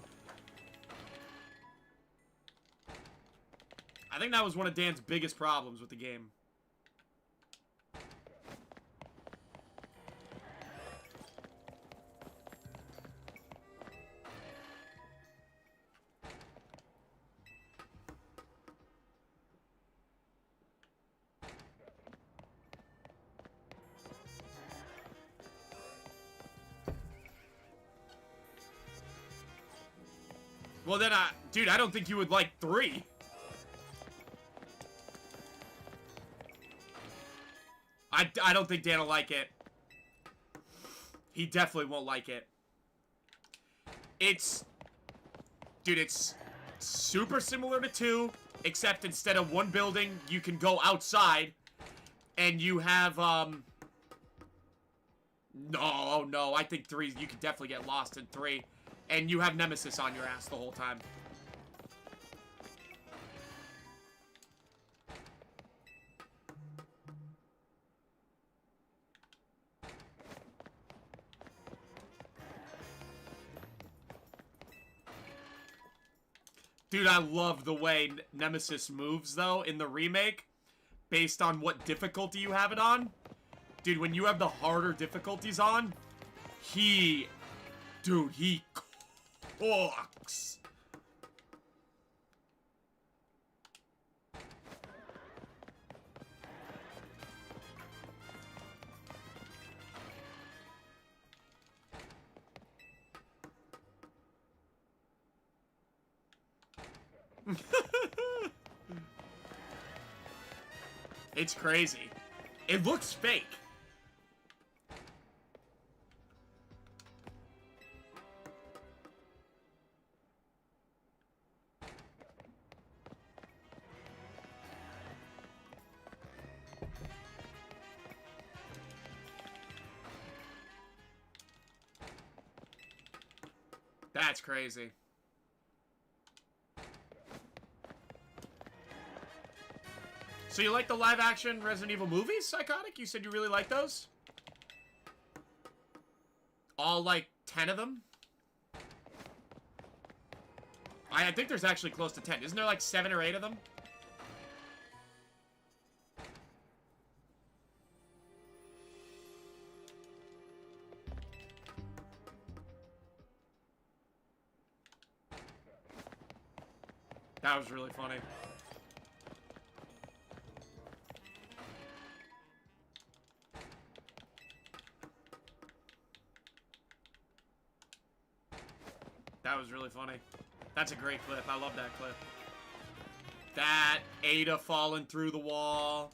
I think that was one of Dan's biggest problems with the game. Well, then, dude, I don't think you would like 3. I don't think Dan will like it. He definitely won't like it. Dude, it's super similar to 2, except instead of one building, you can go outside, and you have, no, I think 3, you could definitely get lost in 3. And you have Nemesis on your ass the whole time. Dude, I love the way Nemesis moves, though, in the remake, based on what difficulty you have it on. Dude, when you have the harder difficulties on, he cooks. It's crazy. It looks fake. That's crazy. So you like the live-action Resident Evil movies, Psychotic? You said you really like those? All, like, 10 of them? I think there's actually close to 10. Isn't there, like, 7 or 8 of them? That was really funny. That was really funny. That's a great clip. I love that clip. That, Ada falling through the wall.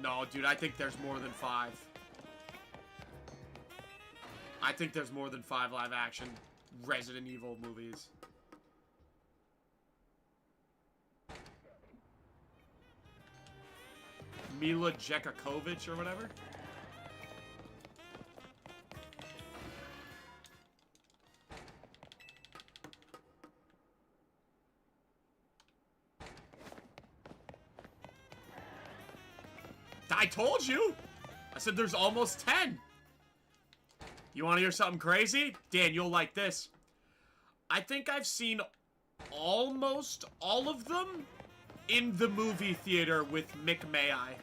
No, dude, I think there's more than 5. I think there's more than 5 live-action Resident Evil movies. Mila Jekakovic or whatever? I told you! I said there's almost 10! You want to hear something crazy? Dan, you'll like this. I think I've seen almost all of them in the movie theater with Mick May-I.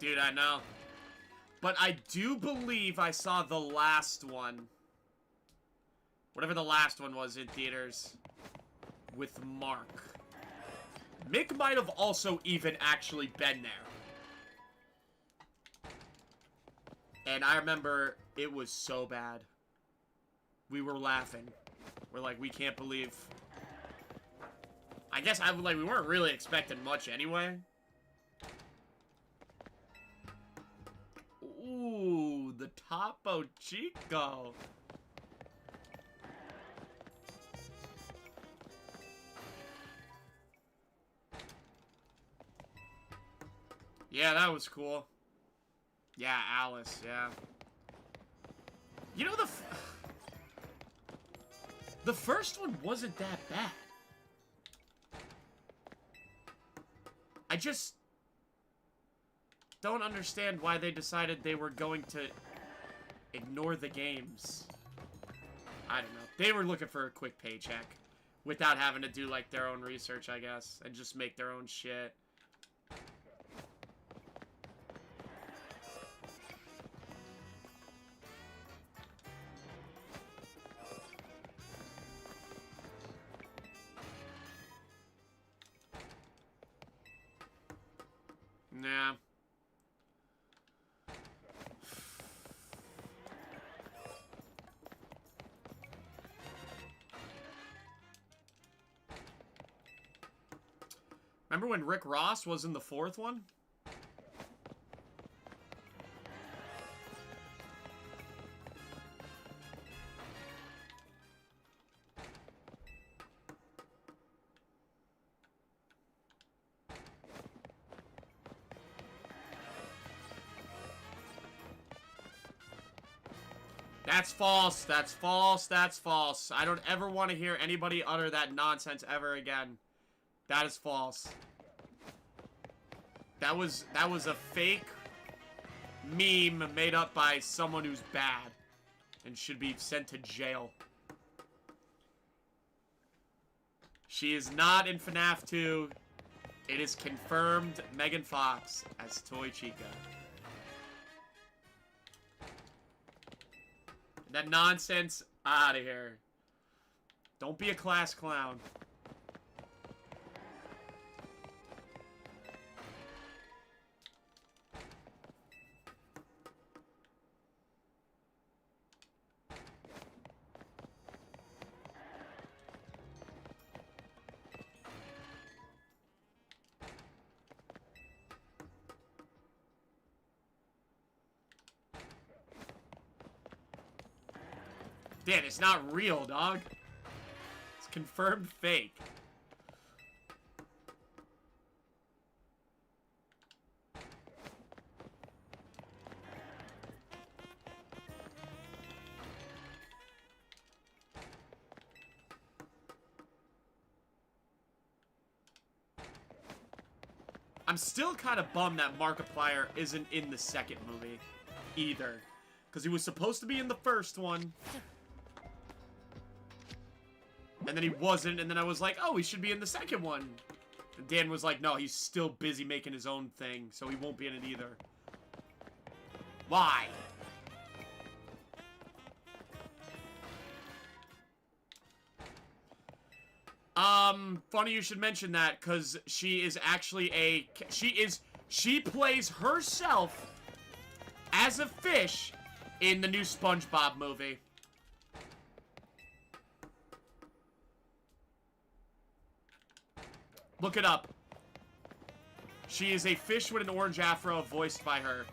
Dude, I know. But I do believe I saw the last one. Whatever the last one was in theaters. With Mark. Mick might have also even actually been there. And I remember it was so bad. We were laughing. We're like, we can't believe... I guess we weren't really expecting much anyway. Ooh, the Topo Chico. Yeah, that was cool. Yeah, Alice, yeah. You know, the first one wasn't that bad. I just don't understand why they decided they were going to ignore the games. I don't know. They were looking for a quick paycheck without having to do, like, their own research, I guess, and just make their own shit. Nah. Remember when Rick Ross was in the fourth one? That's false. That's false. That's false. I don't ever want to hear anybody utter that nonsense ever again. That is false. That was a fake meme made up by someone who's bad and should be sent to jail. She is not in FNAF 2. It is confirmed Megan Fox as Toy Chica. That nonsense, out of here. Don't be a class clown. Damn, it's not real, dog. It's confirmed fake. I'm still kind of bummed that Markiplier isn't in the second movie either. Because he was supposed to be in the first one. And then he wasn't, and then I was like, oh, he should be in the second one. And Dan was like, no, he's still busy making his own thing, so he won't be in it either. Why? Funny you should mention that, because she is actually she plays herself as a fish in the new SpongeBob movie. Look it up. She is a fish with an orange afro, voiced by her.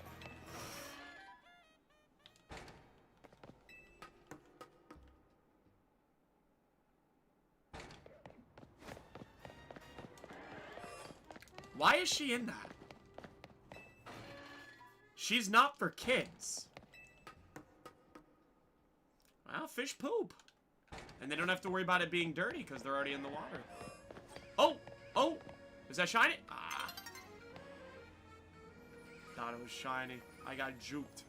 Why is she in that? She's not for kids. Well, fish poop. And they don't have to worry about it being dirty because they're already in the water. Oh! Oh! Is that shiny? Ah. Thought it was shiny. I got juked.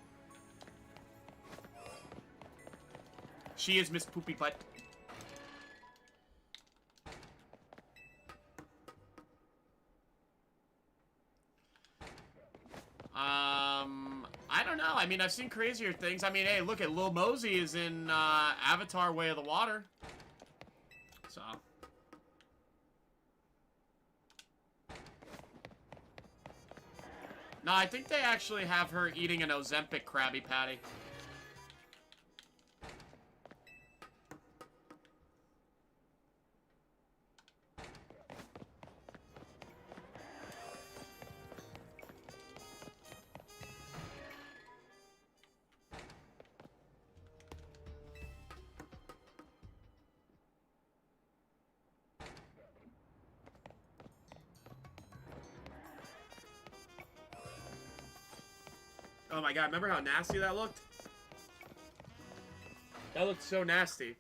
She is Miss Poopy Butt. I don't know. I mean, I've seen crazier things. I mean, hey, look at Lil Mosey is in Avatar Way of the Water. So. No, I think they actually have her eating an Ozempic Krabby Patty. Oh my god, remember how nasty that looked? That looked so nasty.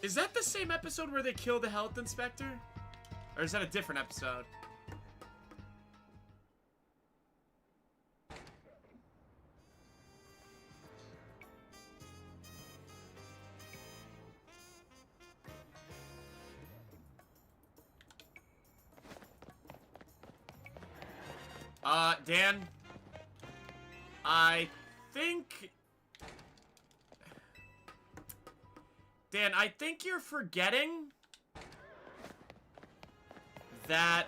Is that the same episode where they kill the health inspector? Or is that a different episode? Dan, I think... Dan, I think you're forgetting that,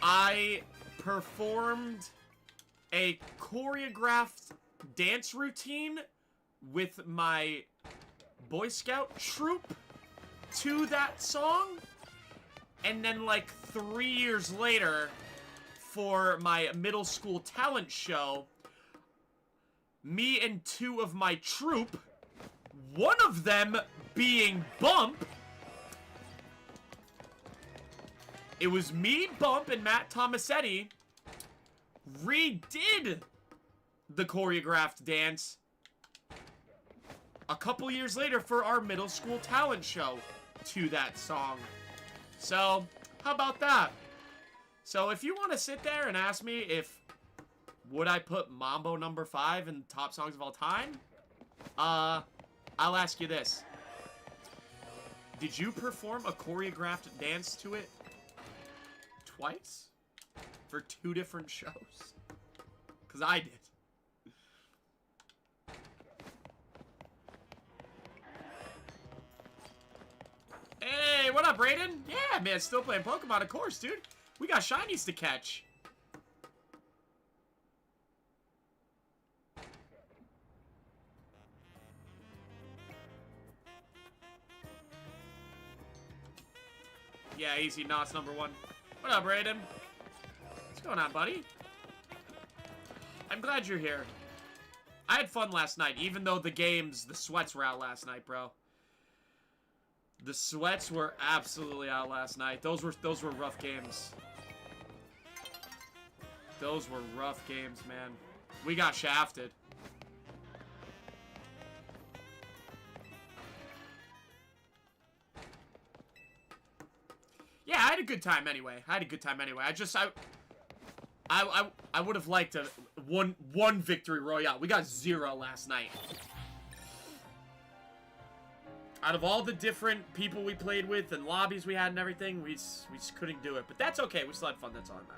I performed a choreographed dance routine with my Boy Scout troop to that song. And then, like, 3 years later, for my middle school talent show, me and two of my troop, one of them being Bump, it was me, Bump, and Matt Tomasetti, redid the choreographed dance a couple years later for our middle school talent show to that song. So, how about that? So, if you want to sit there and ask me if would I put Mambo number 5 in top songs of all time, I'll ask you this. Did you perform a choreographed dance to it twice? For 2 different shows? Because I did. Hey, what up, Brayden? Yeah, man, still playing Pokemon, of course, dude. We got shinies to catch. Yeah, easy, Knott's number 1. What up, Brayden? What's going on, buddy? I'm glad you're here. I had fun last night, even though the sweats were out last night, bro. The sweats were absolutely out last night. Those were rough games. Those were rough games, man. We got shafted. Yeah, I had a good time anyway. I would have liked a one victory royale. We got 0 last night. Out of all the different people we played with and lobbies we had and everything, we just couldn't do it. But that's okay. We still had fun. That's all that matters.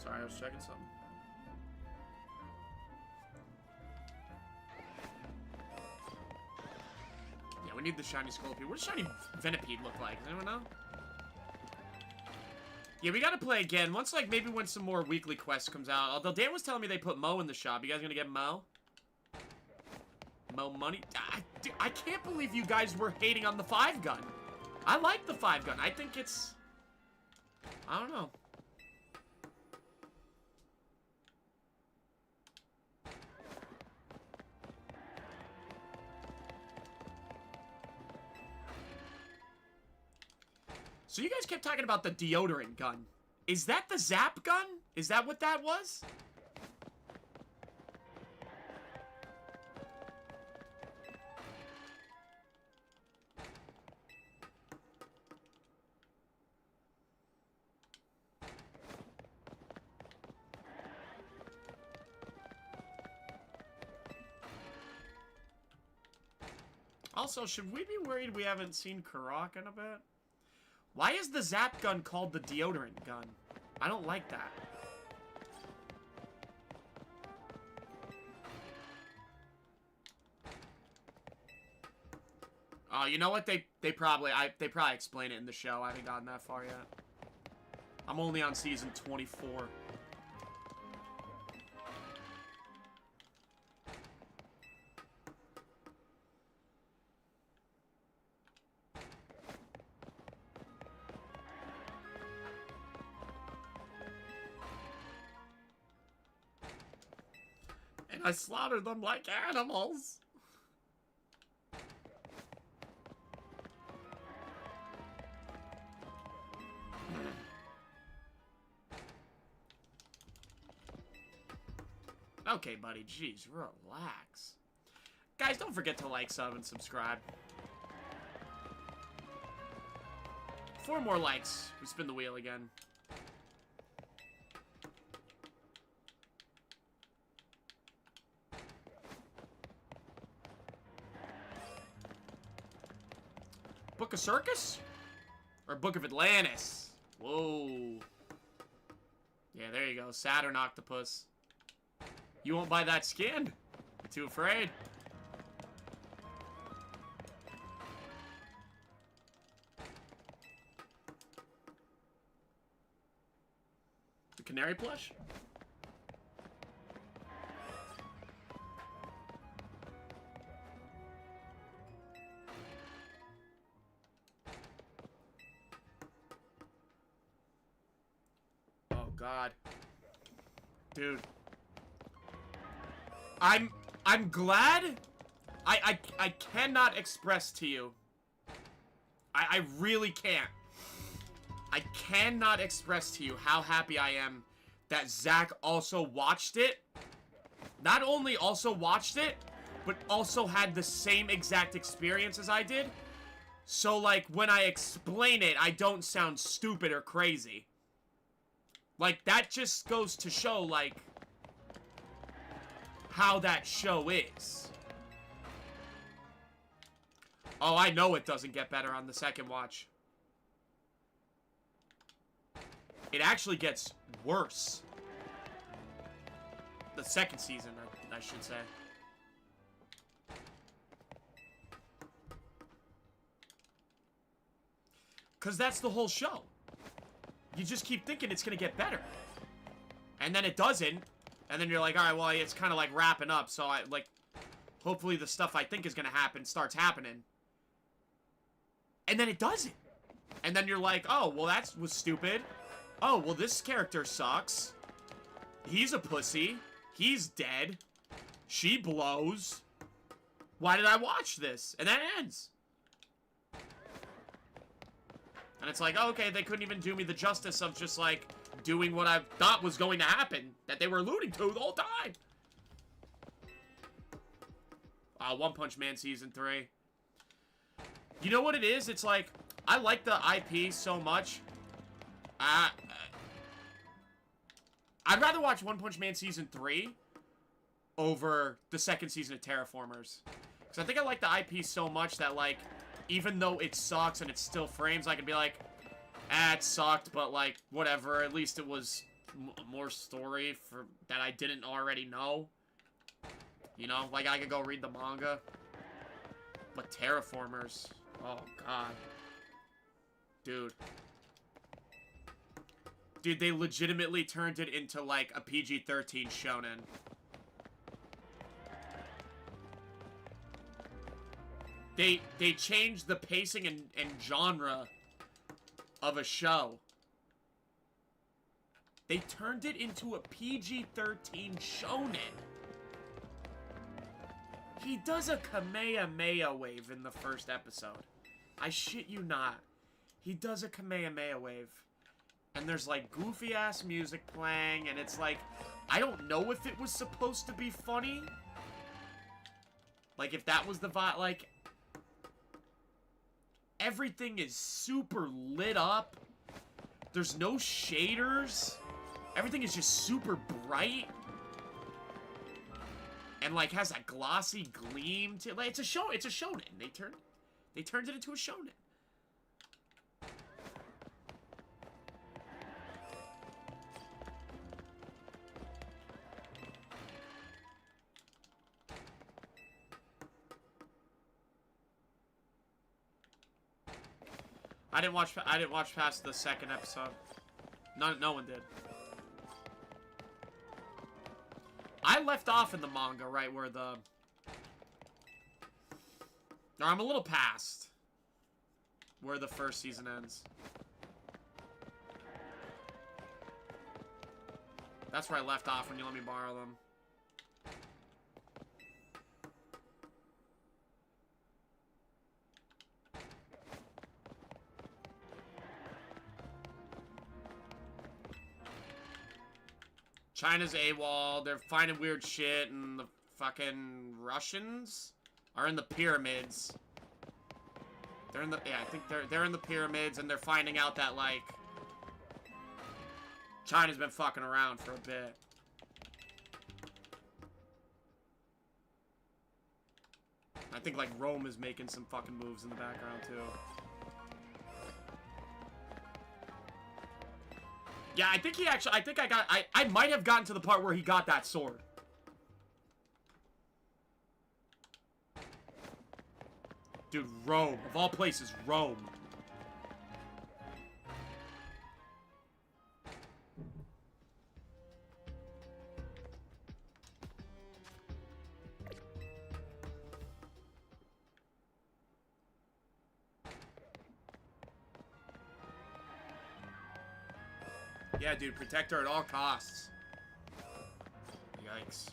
Sorry, I was checking something. Yeah, we need the shiny Scorpion. What does shiny Venipede look like? Does anyone know? Yeah, we gotta play again. Once, like, maybe when some more weekly quests comes out. Although Dan was telling me they put Mo in the shop. You guys gonna get Mo? Mo money? I can't believe you guys were hating on the 5-gun. I like the 5-gun. I think it's... I don't know. So you guys kept talking about the deodorant gun. Is that the Zap gun? Is that what that was? Also, should we be worried we haven't seen Karak in a bit? Why is the zap gun called the deodorant gun? I don't like that. Oh, you know what? They probably explain it in the show. I haven't gotten that far yet. I'm only on season 24. And I slaughtered them like animals. Okay, buddy, jeez, relax. Guys, don't forget to like, sub, and subscribe. 4 more likes. We spin the wheel again. Book of Circus? Or Book of Atlantis? Whoa. Yeah, there you go. Saturn Octopus. You won't buy that skin? You're too afraid? The canary plush? Oh, God. Dude. I'm glad. I cannot express to you. I really can't. I cannot express to you how happy I am that Zach also watched it. Not only also watched it, but also had the same exact experience as I did. So, like, when I explain it, I don't sound stupid or crazy. Like, that just goes to show, like, how that show is. Oh, I know it doesn't get better on the second watch. It actually gets worse. The second season, I should say. Because that's the whole show. You just keep thinking it's going to get better. And then it doesn't. And then you're like, alright, well, it's kind of like wrapping up. So, hopefully the stuff I think is going to happen starts happening. And then it doesn't. And then you're like, oh, well, that was stupid. Oh, well, this character sucks. He's a pussy. He's dead. She blows. Why did I watch this? And then it ends. And it's like, oh, okay, they couldn't even do me the justice of just, like, doing what I thought was going to happen. That they were alluding to the whole time. One Punch Man Season 3. You know what it is? It's like, I like the IP so much. I'd rather watch One Punch Man Season 3 over the second season of Terraformers. Because I think I like the IP so much that, like, even though it sucks and it still frames, I can be like, it sucked, but, like, whatever. At least it was more story for that I didn't already know. You know? Like, I could go read the manga. But Terraformers... Oh, God. Dude. Dude, they legitimately turned it into, like, a PG-13 shonen. They changed the pacing and genre of a show. They turned it into a PG-13 shonen. He does a Kamehameha wave in the first episode. I shit you not. He does a Kamehameha wave. And there's, like, goofy-ass music playing, and it's like, I don't know if it was supposed to be funny. Like, if that was the vibe, like... Everything is super lit up. There's no shaders. Everything is just super bright. And, like, has that glossy gleam to it. Like, it's a shonen. They turned it into a shonen. I didn't watch past the second episode. No one did. I left off in the manga right where the... Or I'm a little past where the first season ends. That's where I left off when you let me borrow them. China's AWOL, they're finding weird shit, and the fucking Russians are in the pyramids. They're in the, yeah, I think they're in the pyramids, and they're finding out that, like, China's been fucking around for a bit. I think, like, Rome is making some fucking moves in the background, too. Yeah, I think he actually, I might have gotten to the part where he got that sword. Dude, Rome. Of all places, Rome. Yeah, dude, protect her at all costs. Yikes.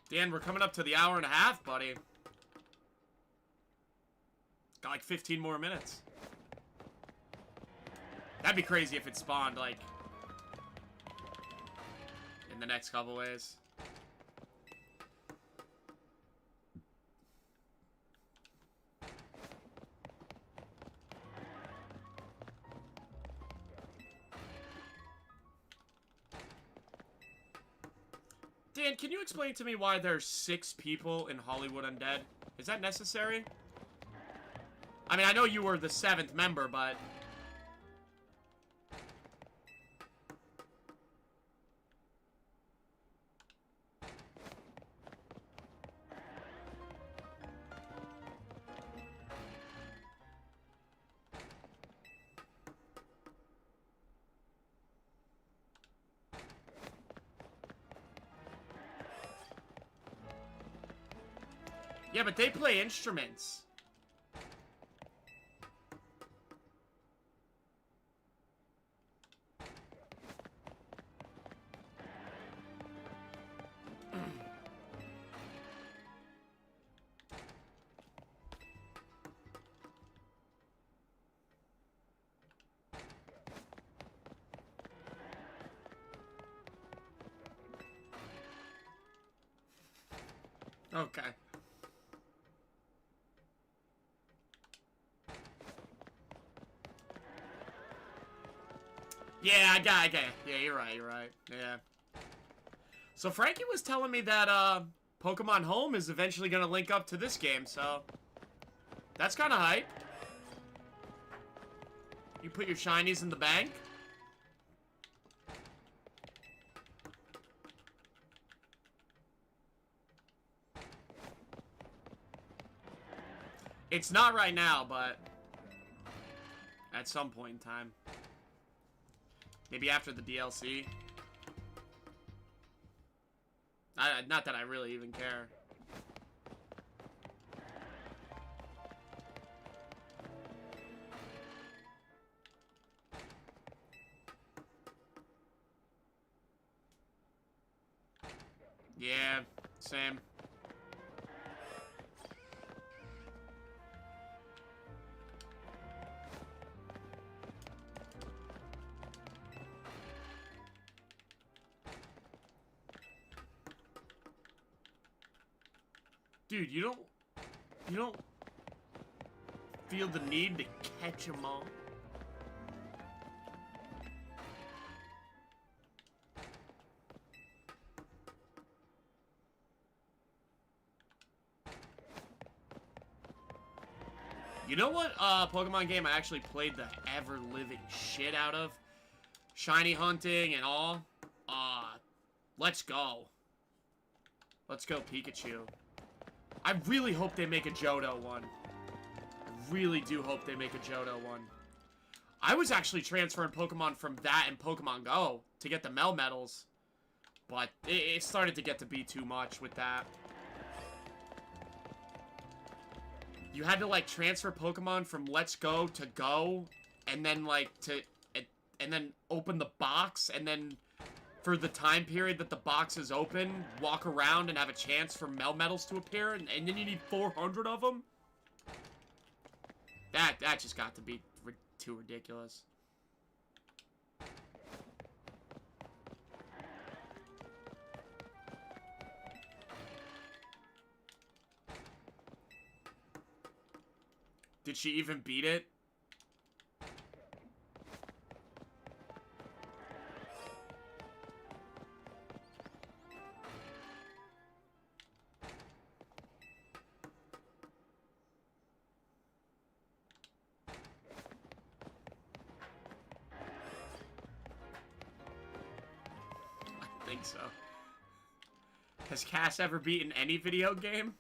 Dan, we're coming up to the hour and a half, buddy. Got like 15 more minutes. That'd be crazy if it spawned, like, in the next couple ways. Dan, can you explain to me why there's 6 people in Hollywood Undead? Is that necessary? I mean, I know you were the 7th member, but... Yeah, but they play instruments. Okay. Yeah, I got it. Yeah, you're right. Yeah. So Frankie was telling me that, Pokemon Home is eventually gonna link up to this game, so... That's kinda hype. You put your shinies in the bank? It's not right now, but... at some point in time. Maybe after the DLC. Not that I really even care. Yeah, same. Dude, you don't feel the need to catch them all? You know what Pokemon game I actually played the ever-living shit out of? Shiny hunting and all? Let's Go. Let's Go Pikachu. I really hope they make a Johto one. I really do hope they make a Johto one. I was actually transferring Pokemon from that and Pokemon Go to get the Melmetals. But it started to get to be too much with that. You had to, like, transfer Pokemon from Let's Go to Go, and then, like, and then open the box, and then for the time period that the box is open, walk around and have a chance for Melmetals to appear, and then you need 400 of them? That just got to be too ridiculous. Did she even beat it? I think so. Has Cass ever beaten any video game?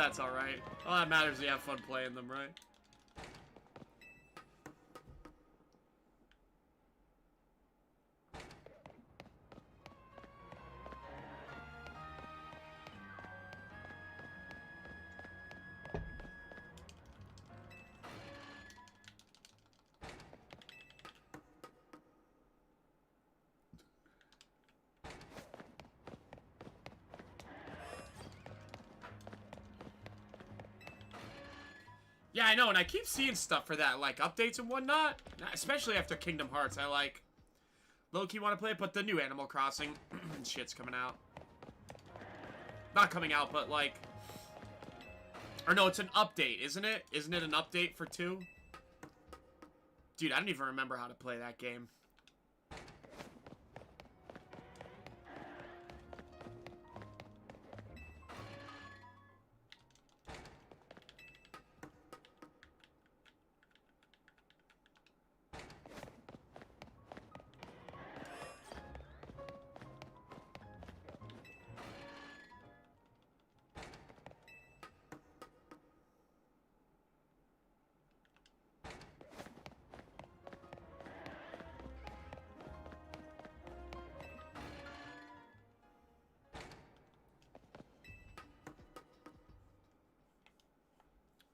That's alright. All that matters is you have fun playing them, right? Yeah, I know, and I keep seeing stuff for that, like, updates and whatnot. Especially after Kingdom Hearts, I, like, low-key want to play it, but the new Animal Crossing shit's coming out. Not coming out, but, like... Or no, it's an update, isn't it? Isn't it an update for 2? Dude, I don't even remember how to play that game.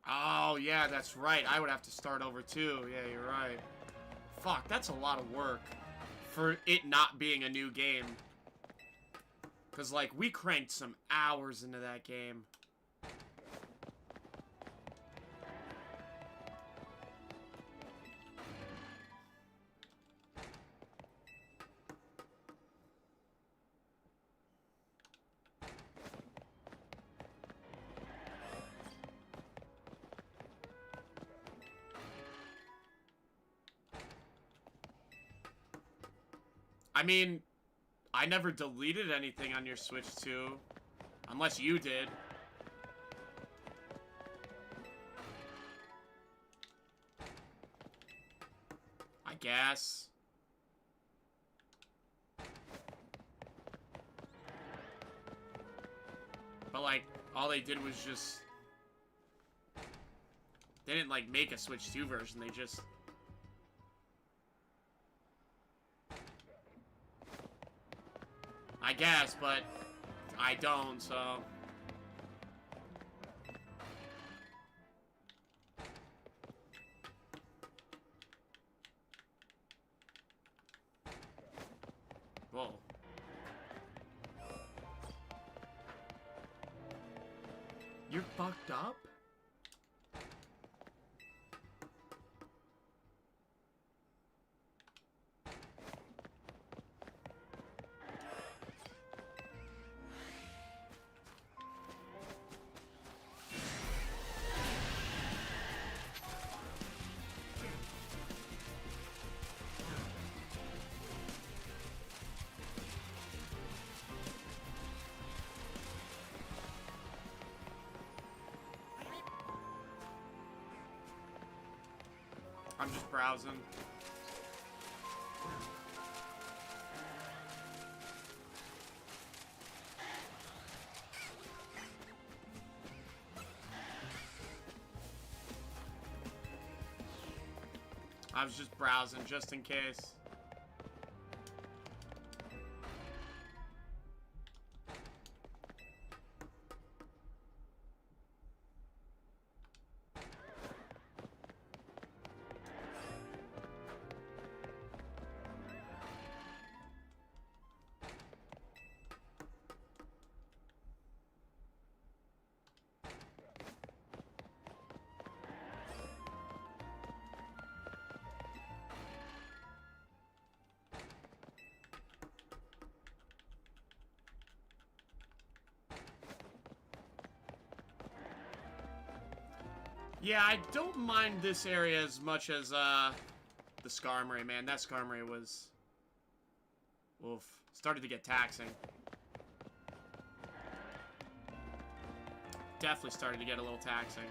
Oh, yeah, that's right. I would have to start over, too. Yeah, you're right. Fuck, that's a lot of work for it not being a new game. Because, like, we cranked some hours into that game. I mean, I never deleted anything on your Switch 2. Unless you did. I guess. But, like, all they did was just... They didn't, like, make a Switch 2 version. They just... I guess, but I don't, so... You're fucked up? I'm just browsing. I was just browsing just in case. Yeah, I don't mind this area as much as, the Skarmory, man. That Skarmory was... Oof. Started to get taxing. Definitely started to get a little taxing.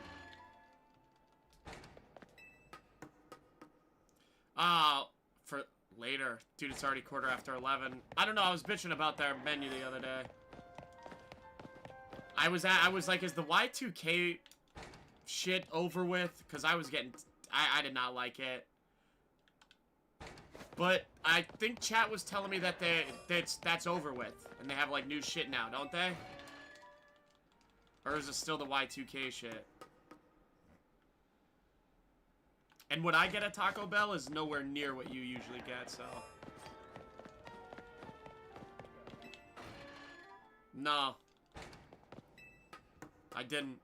For later. Dude, it's already 11:15. I don't know, I was bitching about their menu the other day. I was like, is the Y2K... shit over with, because I was getting... I did not like it. But I think chat was telling me that that's over with. And they have, like, new shit now, don't they? Or is it still the Y2K shit? And what I get at Taco Bell is nowhere near what you usually get, so... No. I didn't.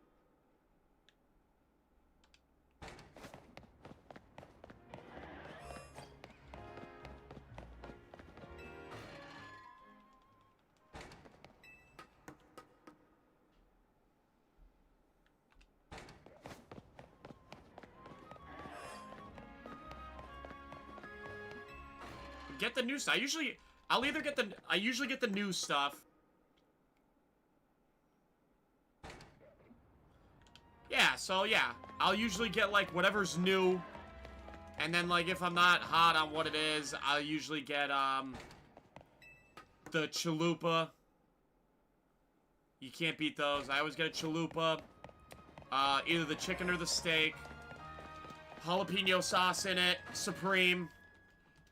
Get the new stuff. I usually get the new stuff. Yeah, so yeah. I'll usually get, like, whatever's new. And then, like, if I'm not hot on what it is, I'll usually get, the chalupa. You can't beat those. I always get a chalupa. Either the chicken or the steak. Jalapeno sauce in it. Supreme.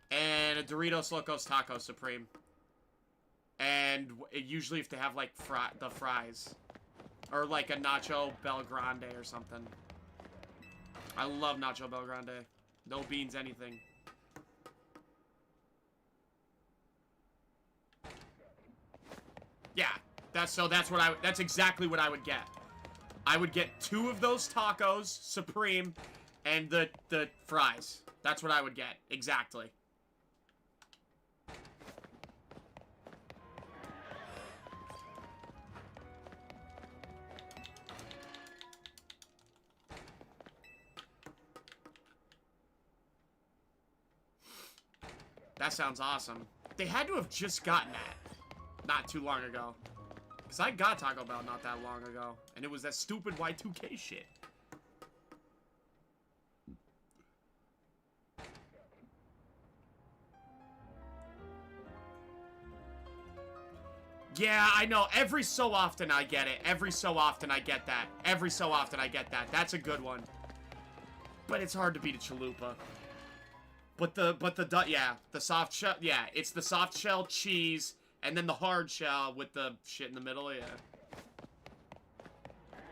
And a Doritos Locos Taco Supreme. And usually if they have, like, the fries. Or, like, a Nacho Bel Grande or something. I love Nacho Bel Grande. No beans, anything. Yeah. That's exactly what I would get. I would get 2 of those tacos, Supreme, and the fries. That's what I would get. Exactly. That sounds awesome. They had to have just gotten that not too long ago. Because I got Taco Bell not that long ago. And it was that stupid Y2K shit. Yeah, I know. Every so often I get it. Every so often I get that. Every so often I get that. That's a good one. But it's hard to beat a chalupa. But the soft shell, yeah, it's the soft shell cheese, and then the hard shell with the shit in the middle, yeah.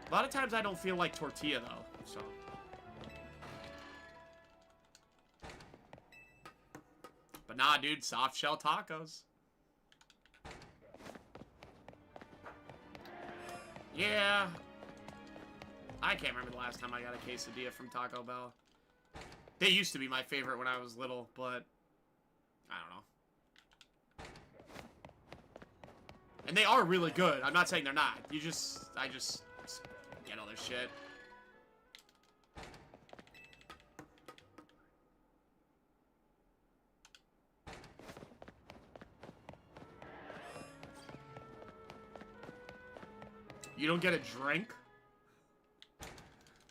A lot of times I don't feel like tortilla, though, so. But nah, dude, soft shell tacos. Yeah. I can't remember the last time I got a quesadilla from Taco Bell. They used to be my favorite when I was little, but I don't know. And they are really good. I'm not saying they're not. I just get all this shit. You don't get a drink?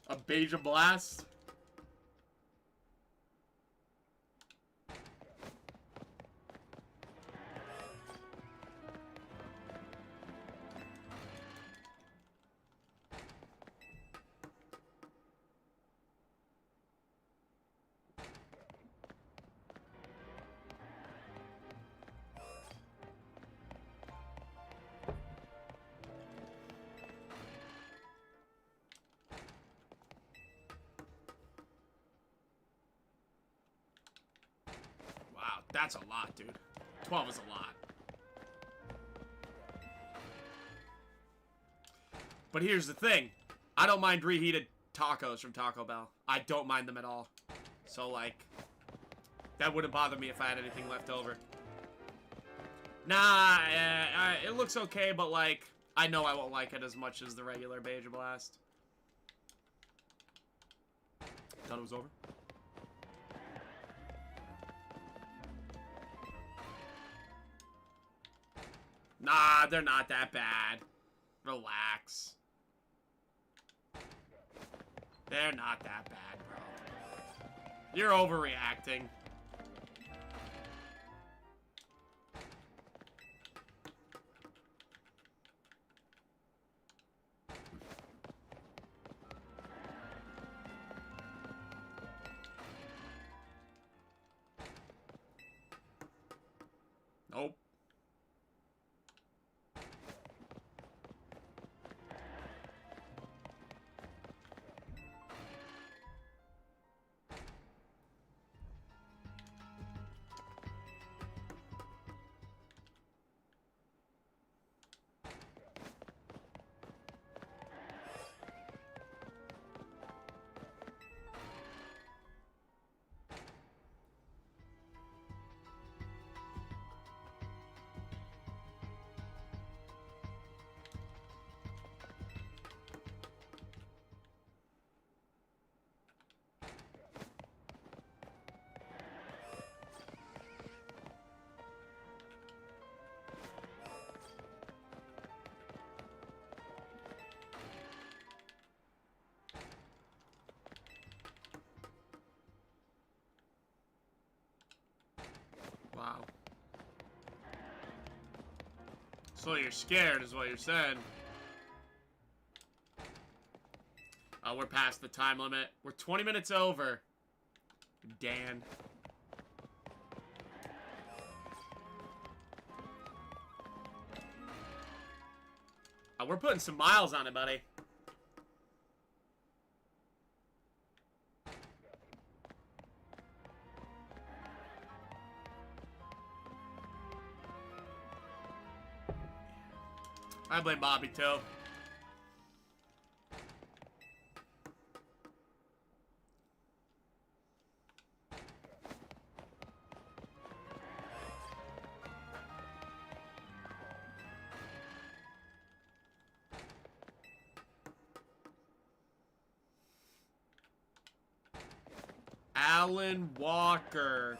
A Beja Blast? That's a lot, dude. 12 is a lot. But here's the thing. I don't mind reheated tacos from Taco Bell. I don't mind them at all. So, like, that wouldn't bother me if I had anything left over. Nah, it looks okay, but, like, I know I won't like it as much as the regular Beja Blast. Thought it was over? Nah, they're not that bad. Relax. They're not that bad, bro. You're overreacting. Nope. Wow. So you're scared is what you're saying. We're past the time limit. We're 20 minutes over. Dan. We're putting some miles on it, buddy. I blame Bobby, too. Alan Walker.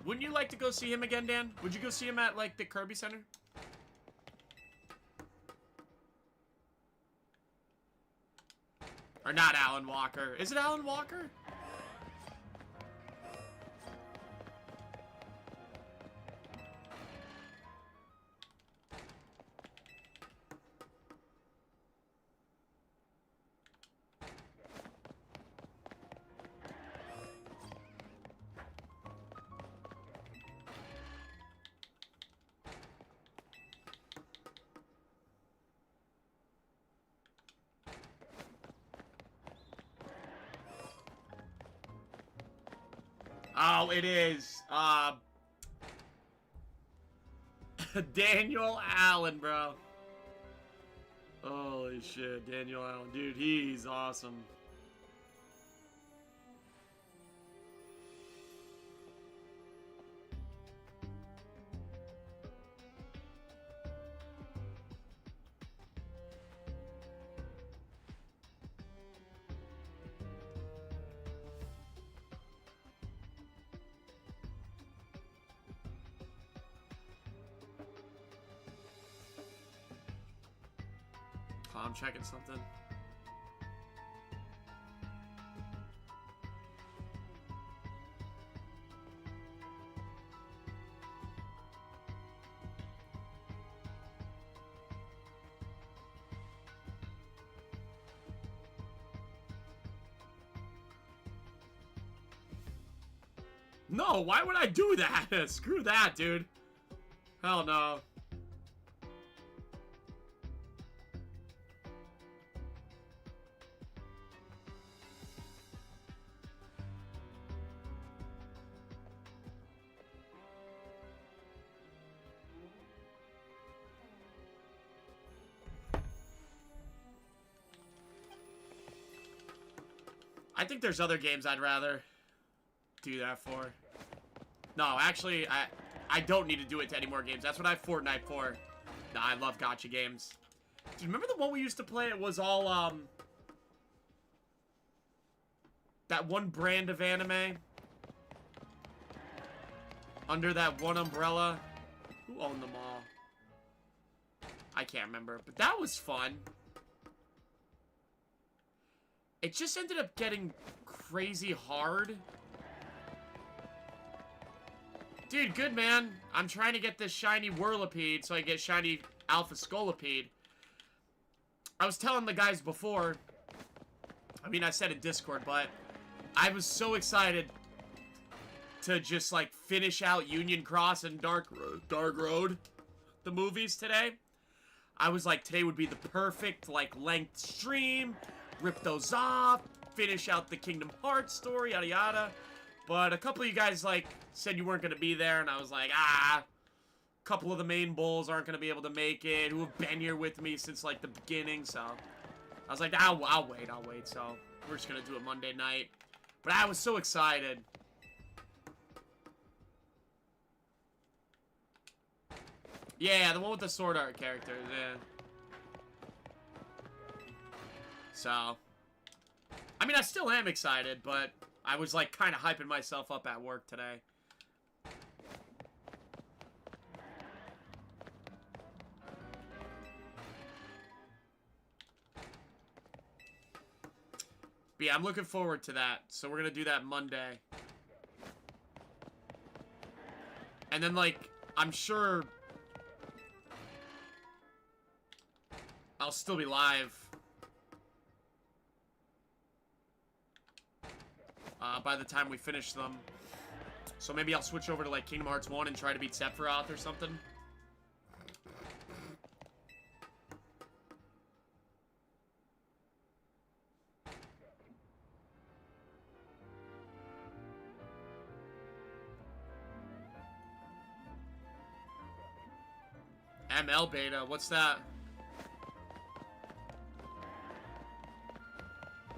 Wouldn't you like to go see him again, Dan? Would you go see him at, like, the Kirby Center? Or not Alan Walker. Is it Alan Walker? Oh, it is. Daniel Allen, bro. Holy Holy shit, Daniel Allen. Dude, he's awesome. I'm checking something. No, why would I do that? Screw that, dude. Hell no. I think there's other games I'd rather do that for. No, actually, I don't need to do it to any more games. That's what I have Fortnite for. Nah, I love gacha games. Do you remember the one we used to play? It was all, that one brand of anime? Under that one umbrella? Who owned them all? I can't remember, but that was fun. It just ended up getting crazy hard. Dude, good, man. I'm trying to get this shiny Whirlipede so I get shiny Alpha Scolipede. I was telling the guys before, I mean, I said in Discord, but I was so excited to just, like, finish out Union Cross and Dark Road, the movies today. I was like, today would be the perfect, like, length stream. Rip those off, finish out the Kingdom Hearts story, yada yada. But a couple of you guys, like, said you weren't going to be there, and I was like, a couple of the main bulls aren't going to be able to make it, who have been here with me since, like, the beginning, so I was like, I'll wait, so we're just going to do it Monday night. But I was so excited. Yeah, the one with the sword art characters, yeah. So, I mean, I still am excited, but I was, like, kind of hyping myself up at work today. But yeah, I'm looking forward to that. So we're going to do that Monday. And then, like, I'm sure I'll still be live. By the time we finish them. So maybe I'll switch over to, like, Kingdom Hearts 1 and try to beat Sephiroth or something. ML beta, what's that?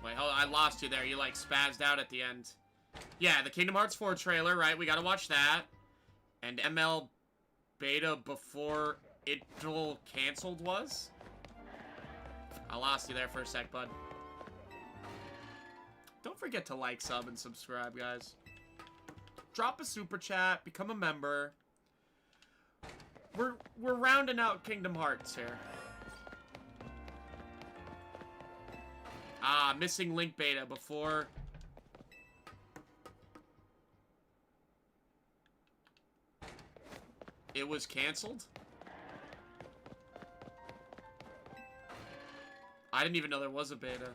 Wait, hold on, I lost you there. You, like, spazzed out at the end. Yeah, the Kingdom Hearts 4 trailer, right? We gotta watch that. And ML beta before it canceled was? I lost you there for a sec, bud. Don't forget to like, sub, and subscribe, guys. Drop a super chat, become a member. We're rounding out Kingdom Hearts here. Missing link beta before... it was canceled? I didn't even know there was a beta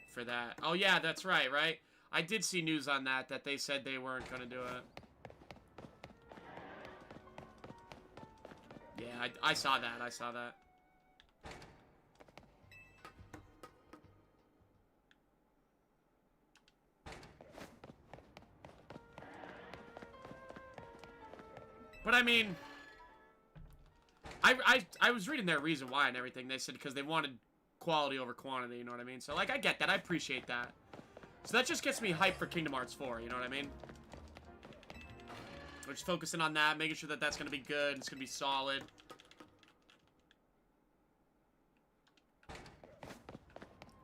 for that. Oh yeah, that's right? I did see news on that they said they weren't gonna do it. Yeah, I saw that. But I mean, I was reading their reason why and everything. They said because they wanted quality over quantity, you know what I mean? So, like, I get that. I appreciate that. So that just gets me hyped for Kingdom Hearts 4, you know what I mean? We're just focusing on that, making sure that that's going to be good. It's going to be solid.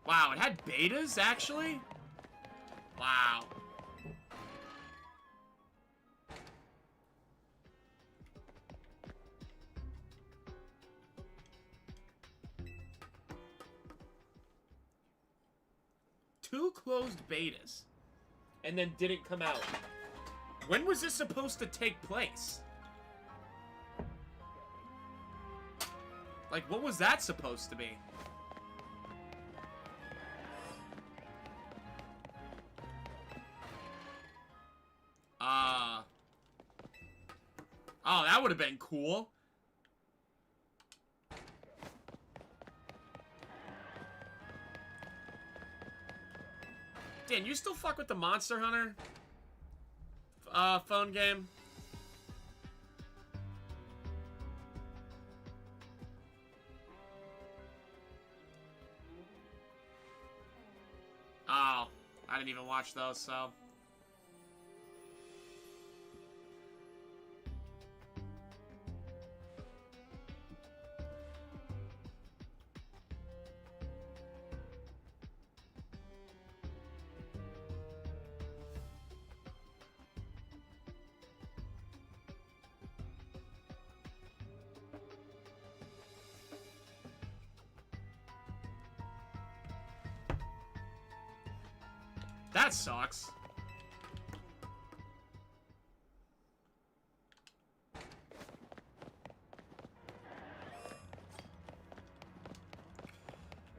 Wow, it had betas, actually? Wow. Two closed betas. And then didn't come out. When was this supposed to take place? Like, what was that supposed to be? Oh, that would have been cool. Dan, you still fuck with the Monster Hunter phone game? Oh, I didn't even watch those, so... That sucks.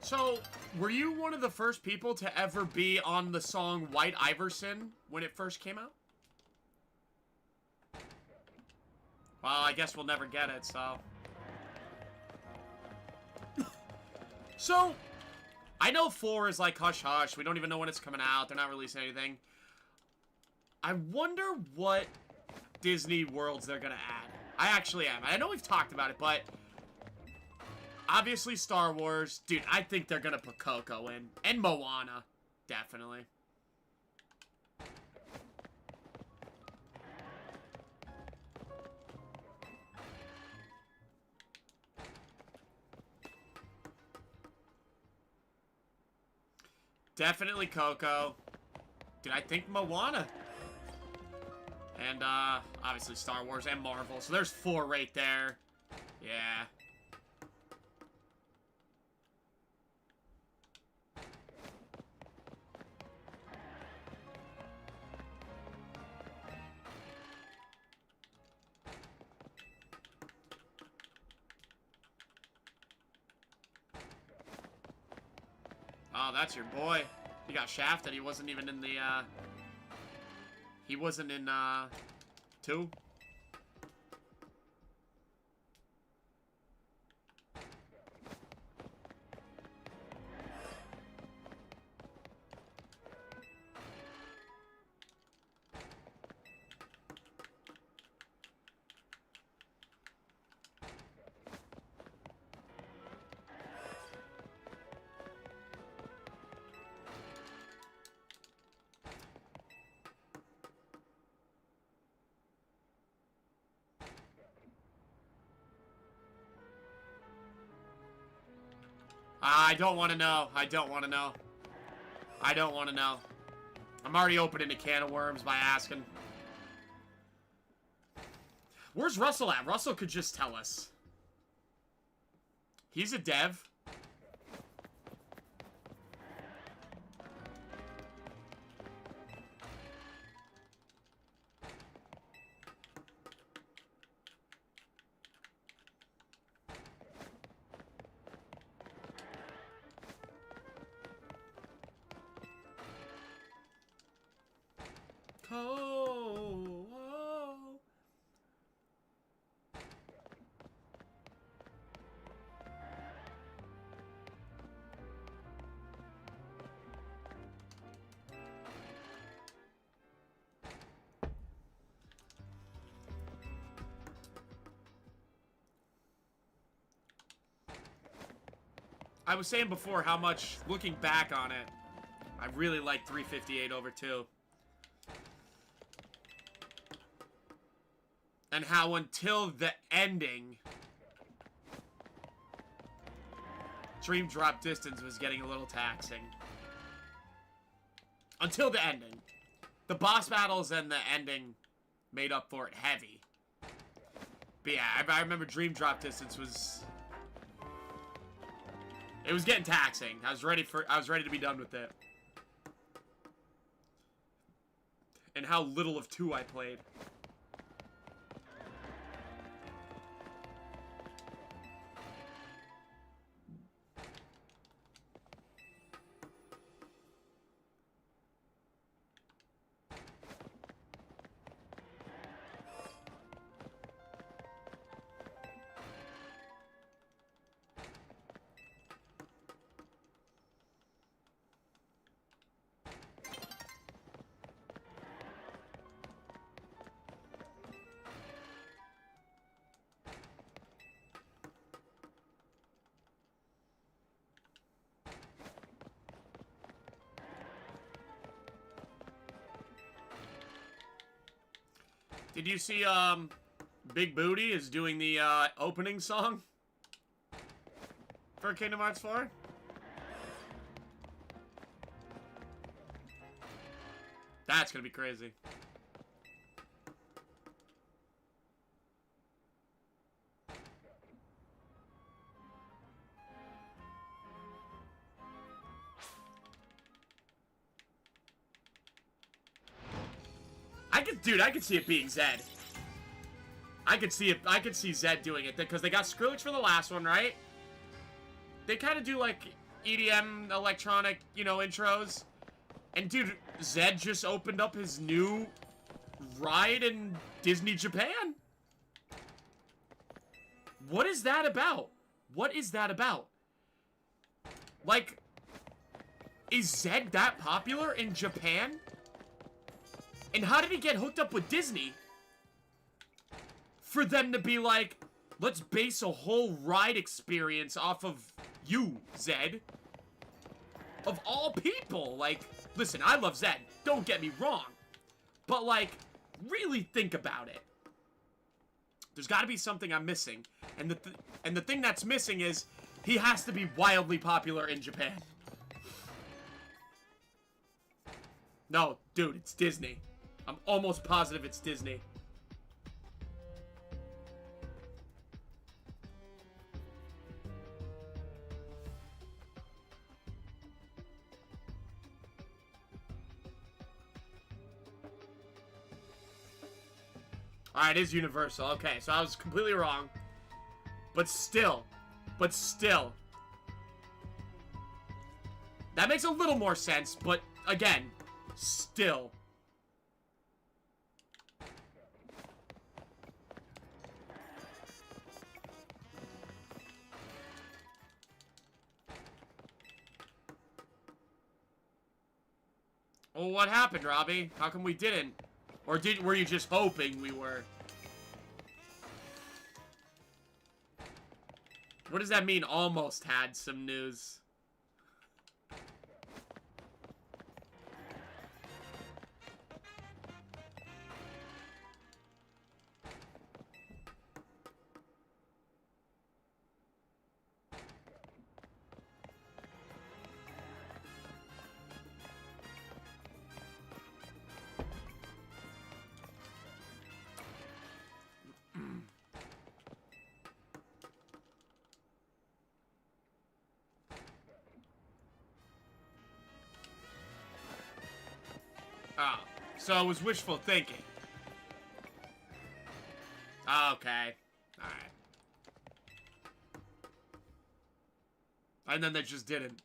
So, were you one of the first people to ever be on the song White Iverson when it first came out? Well, I guess we'll never get it, so... So... I know 4 is like hush-hush. We don't even know when it's coming out. They're not releasing anything. I wonder what Disney worlds they're going to add. I actually am. I know we've talked about it, but... Obviously Star Wars. Dude, I think they're going to put Coco in. And Moana. Definitely. Definitely Coco. Dude, I think Moana. And, obviously Star Wars and Marvel. So there's 4 right there. Yeah. Oh, that's your boy. He got shafted. He wasn't even in the, He wasn't in, 2. I don't want to know. I don't want to know. I don't want to know. I'm already opening a can of worms by asking. Where's Russell at? Russell could just tell us. He's a dev. Oh, oh. I was saying before how much, looking back on it, I really like 358 over 2. And how until the ending, Dream Drop Distance was getting a little taxing. Until the ending. The boss battles and the ending made up for it heavy. But yeah, I remember Dream Drop Distance was... It was getting taxing. I was ready to be done with it. And how little of 2 I played. Did you see, Big Booty is doing the, opening song for Kingdom Hearts 4? That's gonna be crazy. Dude, I could see it being Zed. I could see Zed doing it, because they got Skrillex for the last one, right? They kind of do, like, EDM, electronic, you know, intros. And, dude, Zed just opened up his new ride in Disney Japan. What is that about? What is that about? Like, is Zed that popular in Japan? And how did he get hooked up with Disney for them to be like, let's base a whole ride experience off of you, Zed? Of all people, like, listen, I love Zed, don't get me wrong. But, like, really think about it. There's gotta be something I'm missing. And the thing that's missing is, he has to be wildly popular in Japan. No, dude, it's Disney. I'm almost positive it's Disney. Alright, it is Universal. Okay, so I was completely wrong. But still. That makes a little more sense, but again, still. Well, what happened, Robbie? How come we didn't? Or were you just hoping we were? What does that mean, almost had some news? Oh, so it was wishful thinking. Okay. Alright. And then they just didn't.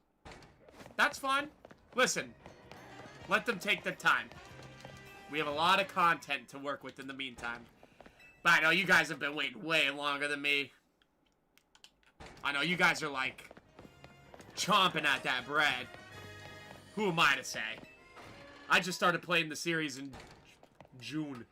That's fine. Listen. Let them take the time. We have a lot of content to work with in the meantime. But I know you guys have been waiting way longer than me. I know you guys are, like, chomping at that bread. Who am I to say? I just started playing the series in June.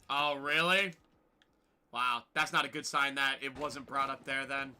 Oh, really? Wow, that's not a good sign that it wasn't brought up there then.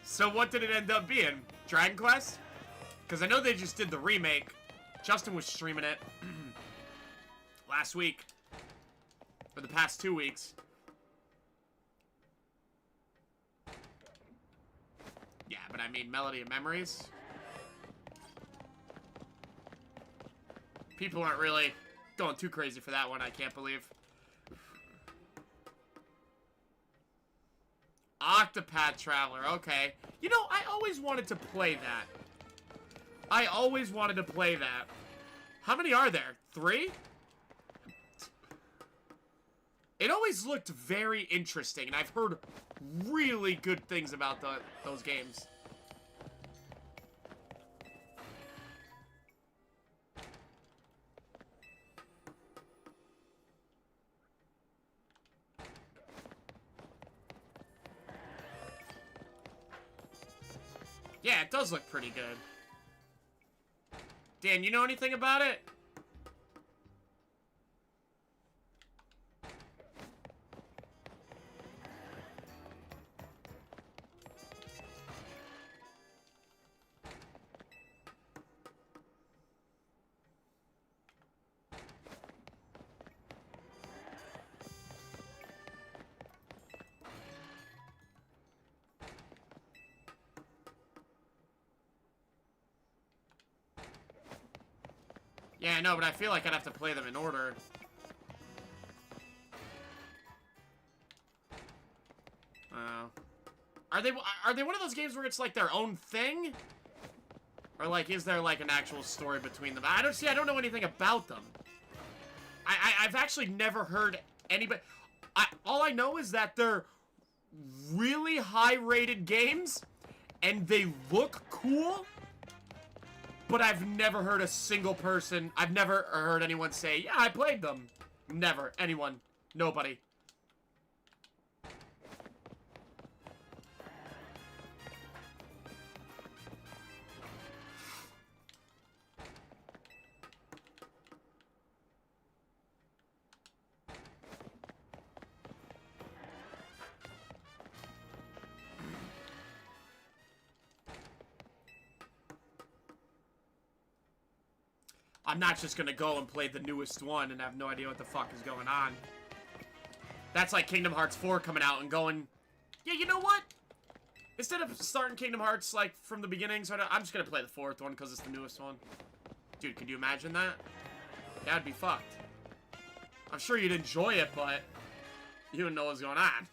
So what did it end up being? Dragon Quest? Because I know they just did the remake. Justin was streaming it last week. For the past 2 weeks. Yeah, but I mean Melody of Memories. People aren't really going too crazy for that one, I can't believe. Octopath Traveler, okay. You know, I always wanted to play that. I always wanted to play that. How many are there? 3? It always looked very interesting, and I've heard really good things about those games. Yeah, it does look pretty good. Dan, you know anything about it? Yeah, I know, but I feel like I'd have to play them in order. Are they one of those games where it's like their own thing? Or like, is there like an actual story between them? I don't know anything about them. I've actually never heard anybody... all I know is that they're really high-rated games, and they look cool, but I've never heard a single person... I've never heard anyone say, yeah, I played them. Never. Anyone. Nobody. I'm not just gonna go and play the newest one and have no idea what the fuck is going on. That's like Kingdom Hearts 4 coming out and going, yeah, you know what? Instead of starting Kingdom Hearts, like, from the beginning, so I'm just gonna play the 4th one because it's the newest one. Dude, could you imagine that? That'd be fucked. I'm sure you'd enjoy it, but you wouldn't know what's going on.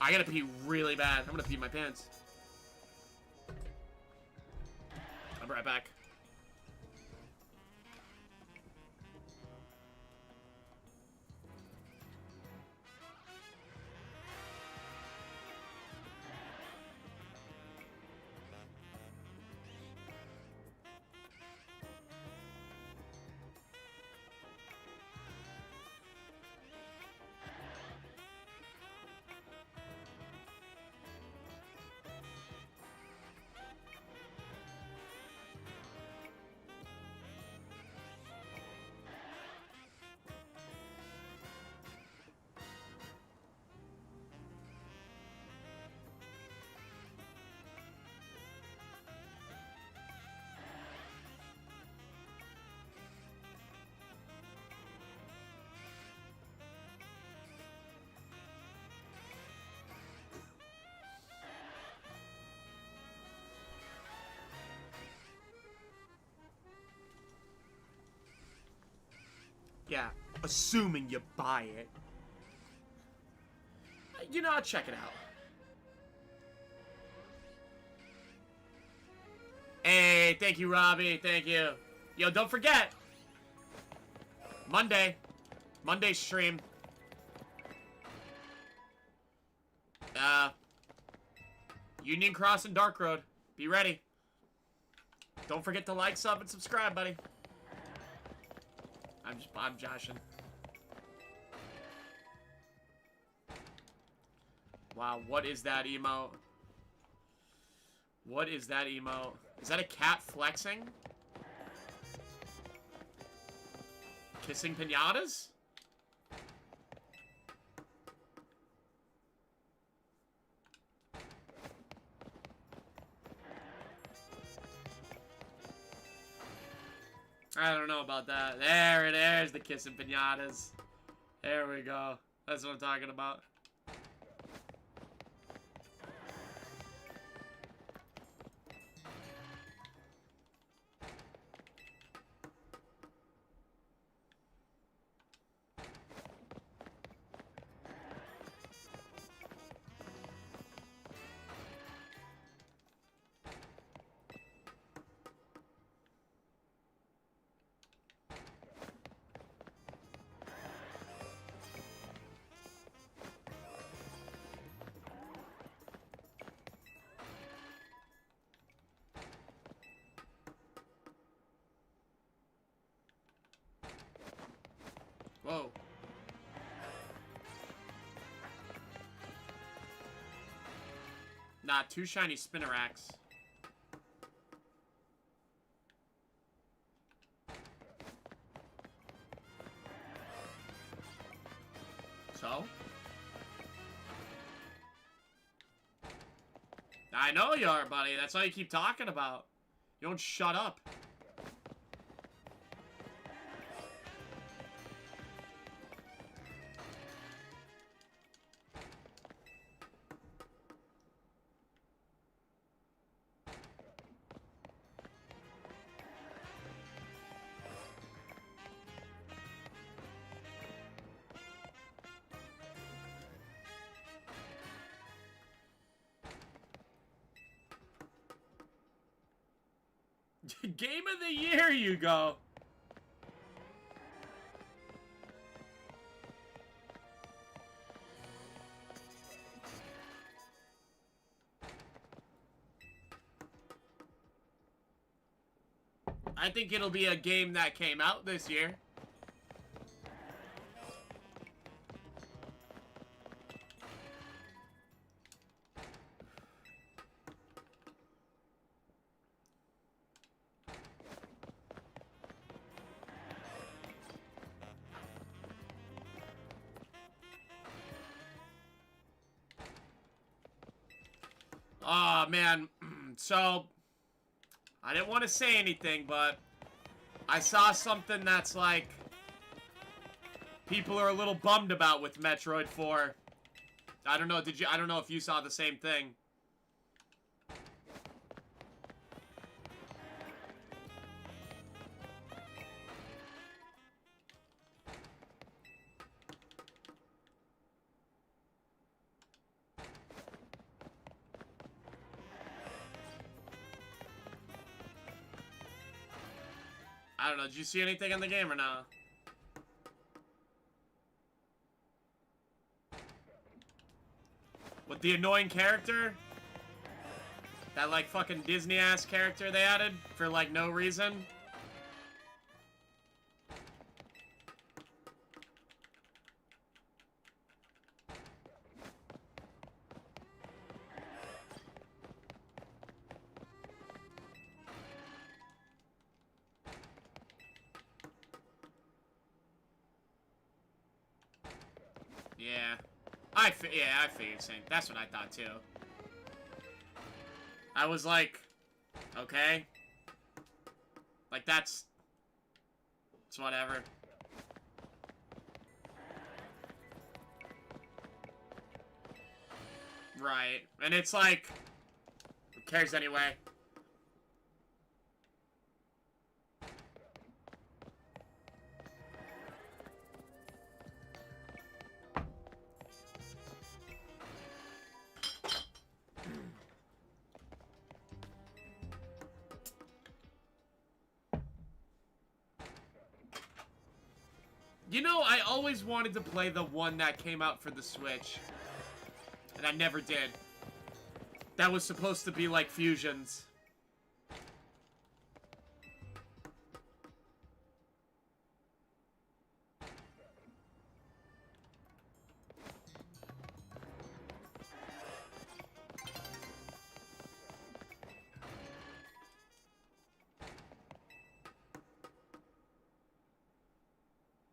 I gotta pee really bad. I'm gonna pee my pants. I'll be right back. Yeah, assuming you buy it. You know, I'll check it out. Hey, thank you, Robbie. Thank you. Yo, don't forget. Monday stream. Union Cross and Dark Road. Be ready. Don't forget to like, sub, and subscribe, buddy. I'm joshing. Wow, what is that emote? What is that emote? Is that a cat flexing? Kissing pinatas? I don't know about that. There's the kissing pinatas. There we go. That's what I'm talking about. Whoa. Nah, 2 shiny Spinnerax. So? I know you are, buddy. That's all you keep talking about. You don't shut up. Game of the year, you go. I think it'll be a game that came out this year. Oh, man. So, I didn't want to say anything, but I saw something that's like people are a little bummed about with Metroid 4. I don't know, I don't know if you saw the same thing. I don't know, did you see anything in the game or not? With the annoying character? That, like, fucking Disney-ass character they added for, like, no reason? Yeah. I figured same. That's what I thought too. I was like, okay. Like it's whatever. Right. And it's like, who cares anyway? You know, I always wanted to play the one that came out for the Switch. And I never did. That was supposed to be like Fusions.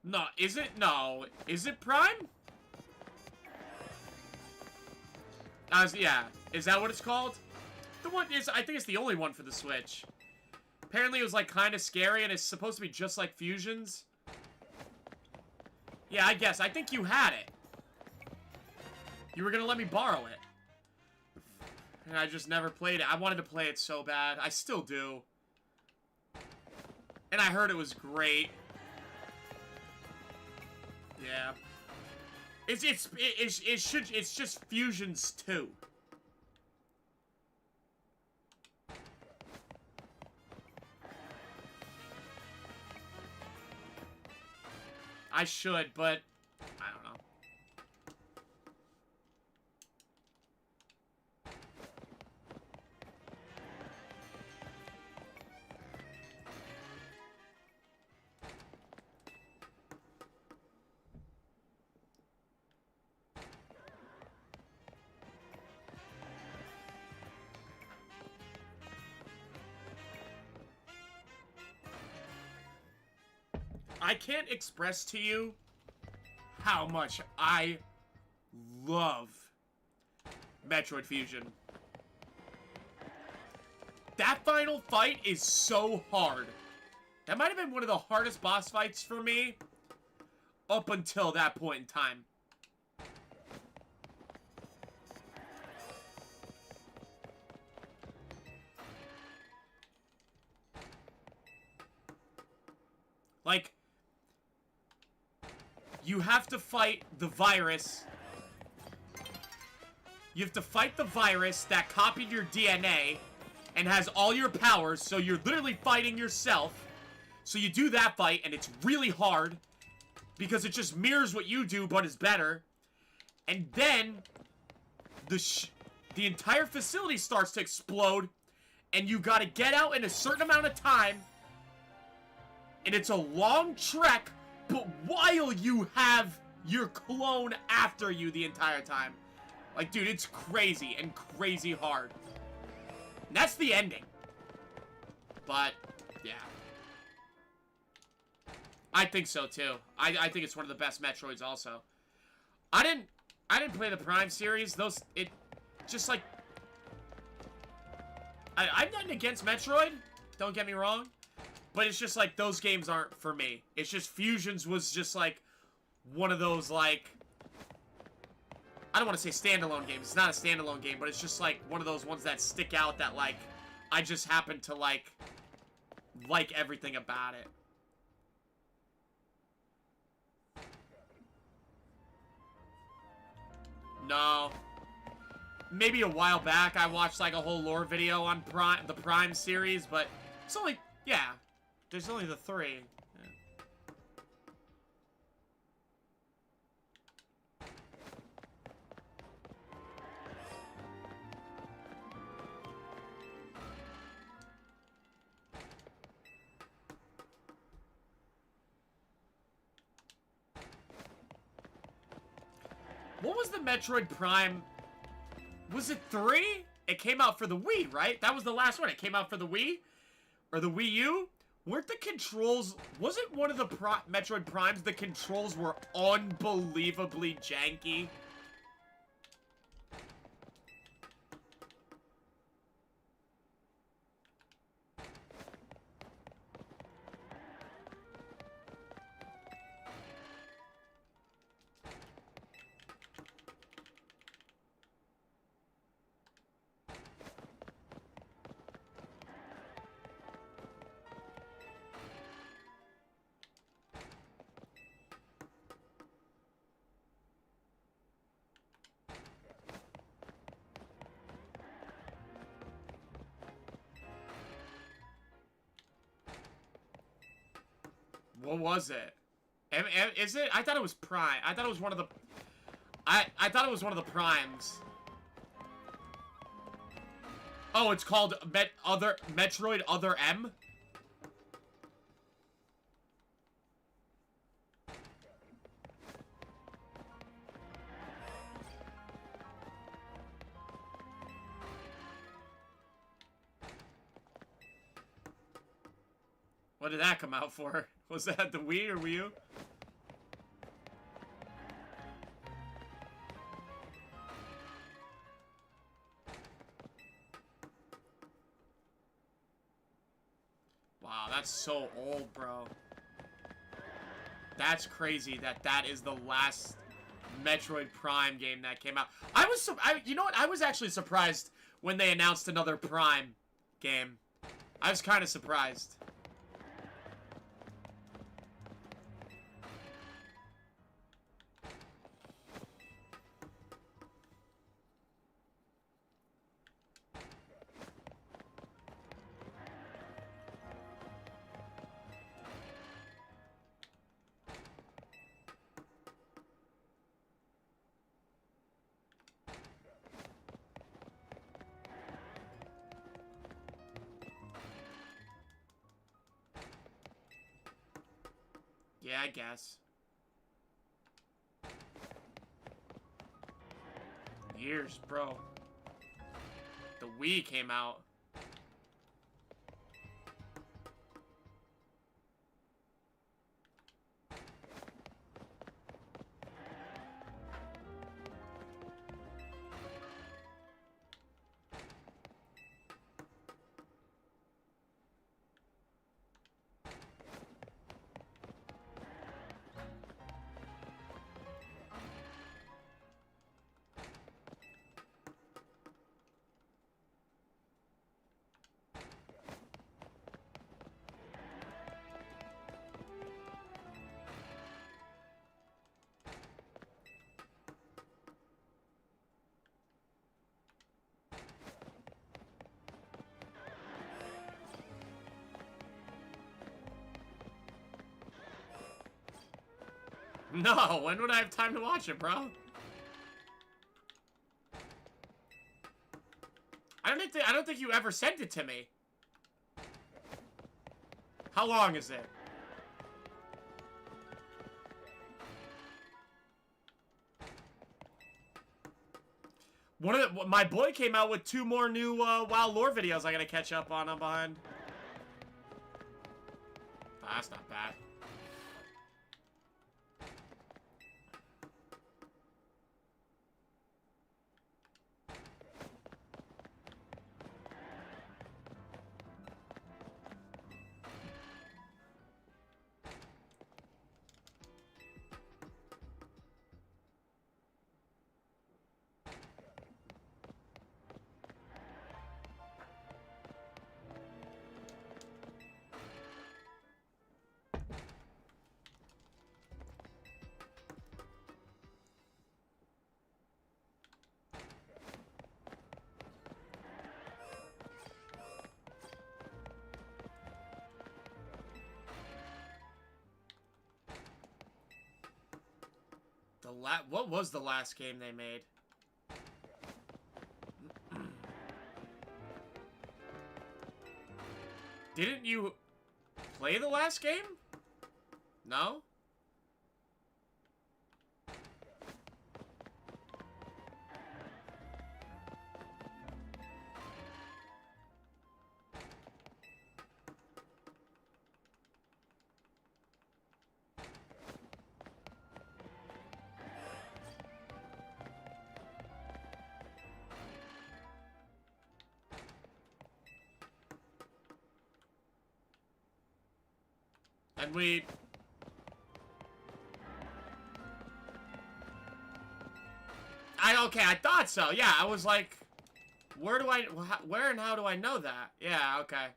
No, is it? No. Is it Prime? Yeah. Is that what it's called? The one is, I think it's the only one for the Switch. Apparently it was like kind of scary and it's supposed to be just like Fusions. Yeah, I guess. I think you had it. You were gonna let me borrow it. And I just never played it. I wanted to play it so bad. I still do. And I heard it was great. Yeah. It's just Fusions 2. I should, but I don't know. I can't express to you how much I love Metroid Fusion. That final fight is so hard. That might have been one of the hardest boss fights for me up until that point in time. Like, you have to fight the virus. You have to fight the virus that copied your DNA and has all your powers, so you're literally fighting yourself. So you do that fight, and it's really hard because it just mirrors what you do, but is better. And then the entire facility starts to explode, and you gotta get out in a certain amount of time. And it's a long trek, but while you have your clone after you the entire time. Like, dude, it's crazy and crazy hard. And that's the ending. But, yeah. I think so, too. I think it's one of the best Metroids, also. I didn't play the Prime series. Just like... I'm nothing against Metroid. Don't get me wrong. But it's just like, those games aren't for me. It's just Fusions was just like one of those, like, I don't want to say standalone games. It's not a standalone game, but it's just like one of those ones that stick out that, like, I just happen to like everything about it. No. Maybe a while back I watched like a whole lore video on the Prime series, but it's only, yeah. There's only the 3. Yeah. What was the Metroid Prime? Was it 3? It came out for the Wii, right? That was the last one. It came out for the Wii? Or the Wii U? Weren't the controls... Wasn't one of the Metroid Primes, the controls were unbelievably janky? What was it? Is it? I thought it was Prime. I thought it was one of the... I thought it was one of the Primes. Oh, it's called Metroid Other M? What did that come out for? Was that the Wii or Wii U? Wow, that's so old, bro. That's crazy that that is the last Metroid Prime game that came out. You know what? I was actually surprised when they announced another Prime game. I was kind of surprised. Yeah, I guess. Years, bro. The Wii came out. No, when would I have time to watch it, bro? I don't think you ever sent it to me. How long is it? My boy came out with 2 more new WoW lore videos I gotta catch up on. I'm behind. Oh, that's not bad. What was the last game they made? Didn't you play the last game? No? And okay, I thought so. Yeah, I was like, where and how do I know that? Yeah, okay.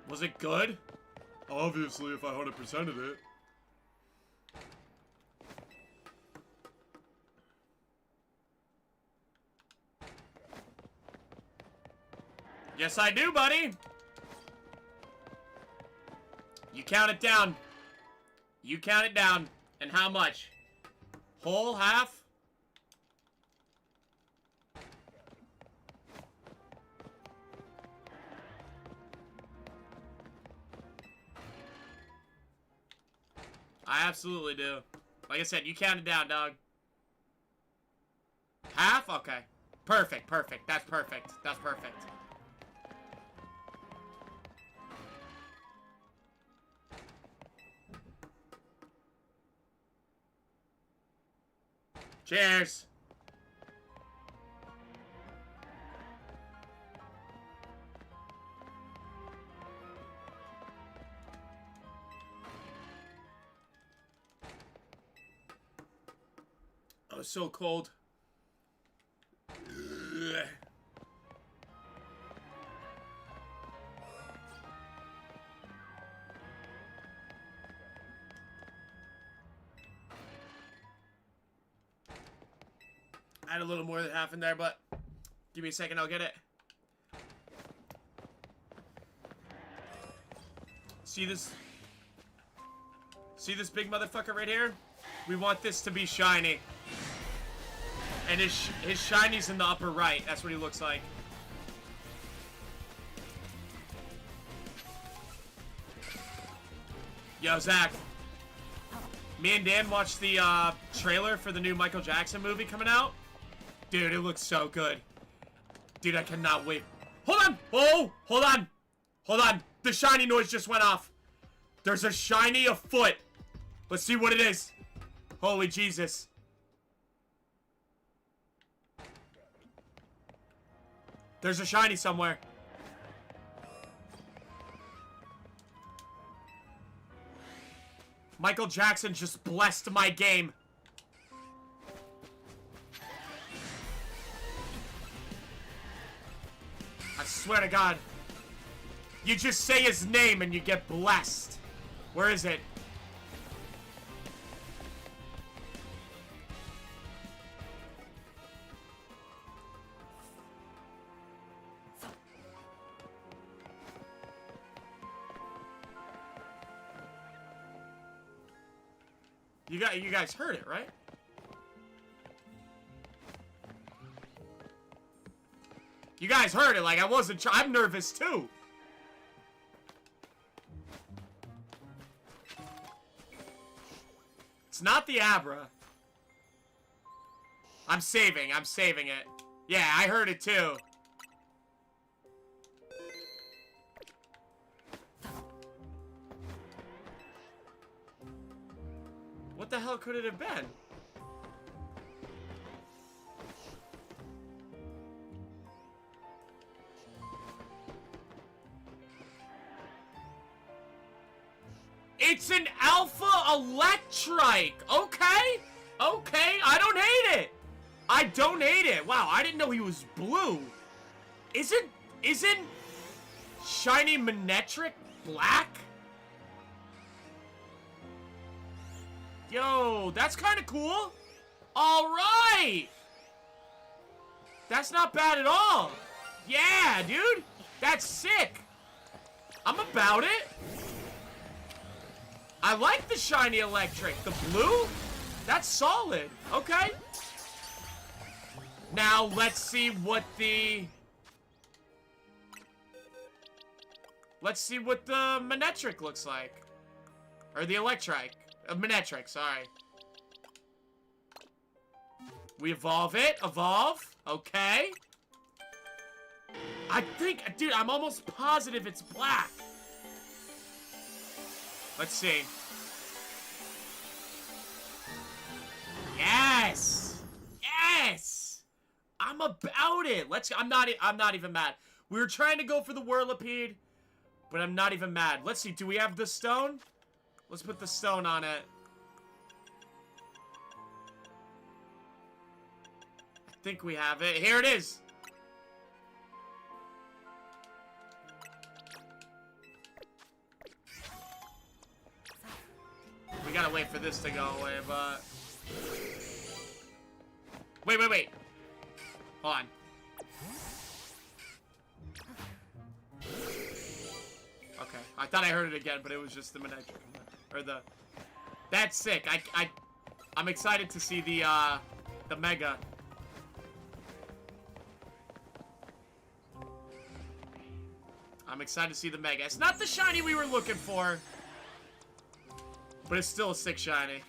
Was it good? Obviously, if I 100%ed it. Yes, I do, buddy. You count it down. You count it down. And how much? Whole, half? I absolutely do. Like I said, you count it down, dog. Half? Okay. Perfect, perfect. That's perfect. That's perfect. Cheers! Oh, it's so cold. Ugh. I had a little more than half in there, but give me a second, I'll get it. See this? See this big motherfucker right here? We want this to be shiny. And his shiny's in the upper right. That's what he looks like. Yo, Zach. Me and Dan watched the trailer for the new Michael Jackson movie coming out. Dude, it looks so good. Dude, I cannot wait. Hold on! Oh! Hold on! Hold on! The shiny noise just went off. There's a shiny afoot. Let's see what it is. Holy Jesus. There's a shiny somewhere. Michael Jackson just blessed my game. I swear to God. You just say his name and you get blessed. Where is it? You guys heard it, right? You guys heard it, like I wasn't I'm nervous too. It's not the Abra. I'm saving it. Yeah, I heard it too. What the hell could it have been? It's an Alpha Electrike! Okay! Okay, I don't hate it! I don't hate it! Wow, I didn't know he was blue. Isn't Shiny Manectric black? Yo, that's kind of cool. Alright! That's not bad at all. Yeah, dude! That's sick! I'm about it! I like the shiny electric. The blue? That's solid. Okay. Now, let's see what the... Let's see what the Manectric looks like. Or the Electrike. Manectric, sorry. We evolve it. Evolve. Okay. I think... Dude, I'm almost positive it's black. Let's see. Yes! Yes! I'm about it. I'm not even mad. We were trying to go for the Whirlipede, but I'm not even mad. Let's see. Do we have the stone? Let's put the stone on it. I think we have it. Here it is. gotta wait for this to go away, but... Wait. Hold on. Okay, I thought I heard it again, but it was just the miniature. Or the... That's sick. I'm excited to see the Mega. I'm excited to see the Mega. It's not the shiny we were looking for, but it's still a sick shiny.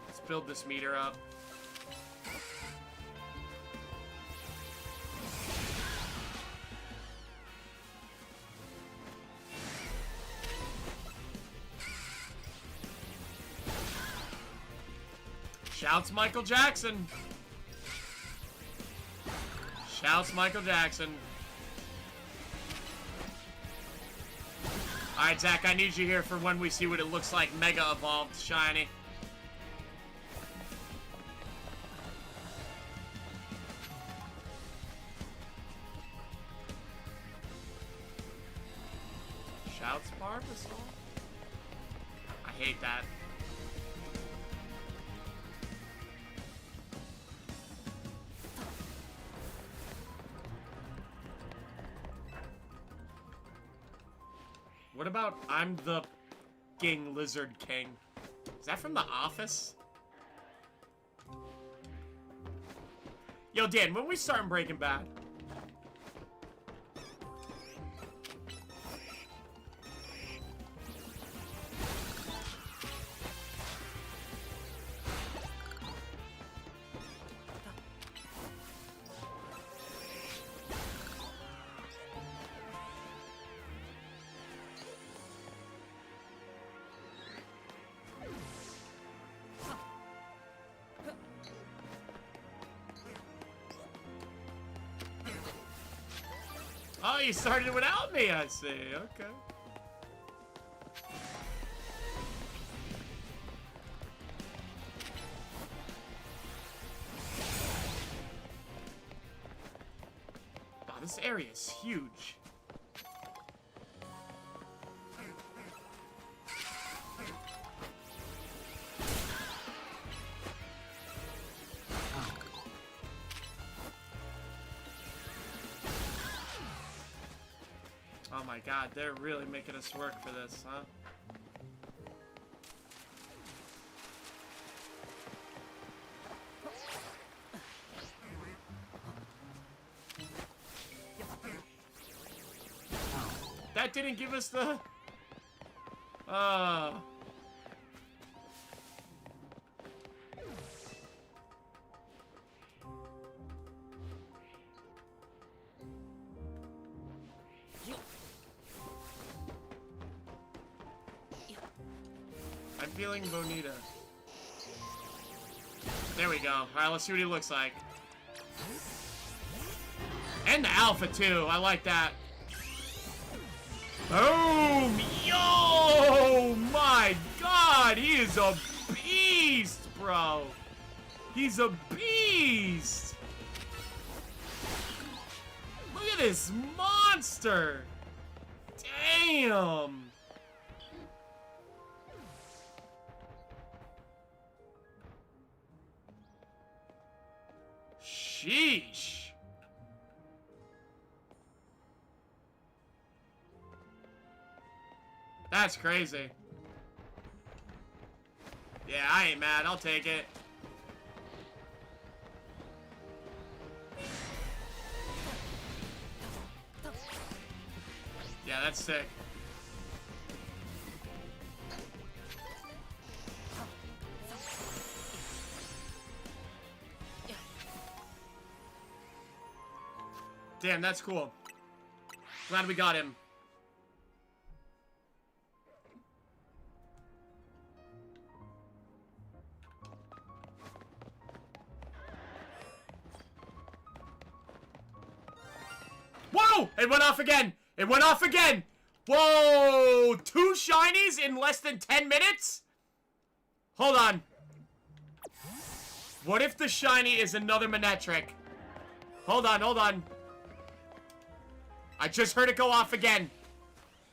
Let's build this meter up. Shouts Michael Jackson. Shouts Michael Jackson. Alright, Zach, I need you here for when we see what it looks like Mega Evolved shiny. Shouts Barbasol? I hate that. What about I'm the King Lizard King? Is that from The Office? Yo, Dan, when we start Breaking Bad? Oh, you started without me, I see. Okay. Wow, this area is huge. Oh my god, they're really making us work for this, huh? That didn't give us the... I'm feeling Bonita. There we go. Alright, let's see what he looks like. And the Alpha, too. I like that. Boom! Yo! My god! He is a beast, bro! He's a beast! Look at this monster! Damn! Sheesh. That's crazy. Yeah, I ain't mad. I'll take it. Yeah, that's sick. Damn, that's cool. Glad we got him. Whoa! It went off again! It went off again! Whoa! 2 shinies in less than 10 minutes? Hold on. What if the shiny is another Manectric? Hold on, hold on. I just heard it go off again.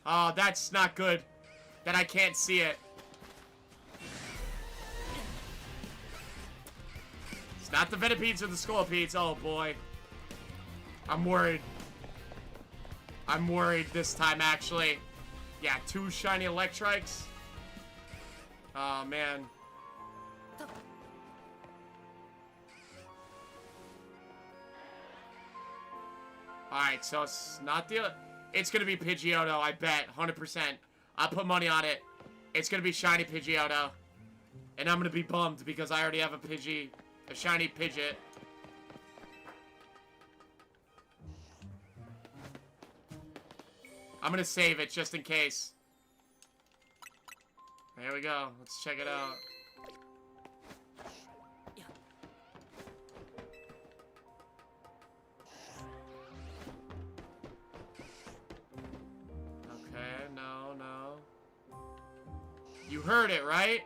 Oh, that's not good. That I can't see it. It's not the Ventipedes or the Scollipedes. Oh, boy. I'm worried. I'm worried this time, actually. Yeah, 2 shiny Electrikes. Oh, man. Alright, so it's not the... It's gonna be Pidgeotto, I bet. 100%. I'll put money on it. It's gonna be shiny Pidgeotto. And I'm gonna be bummed because I already have a shiny Pidgeot. I'm gonna save it just in case. There we go. Let's check it out. Okay, no. You heard it, right?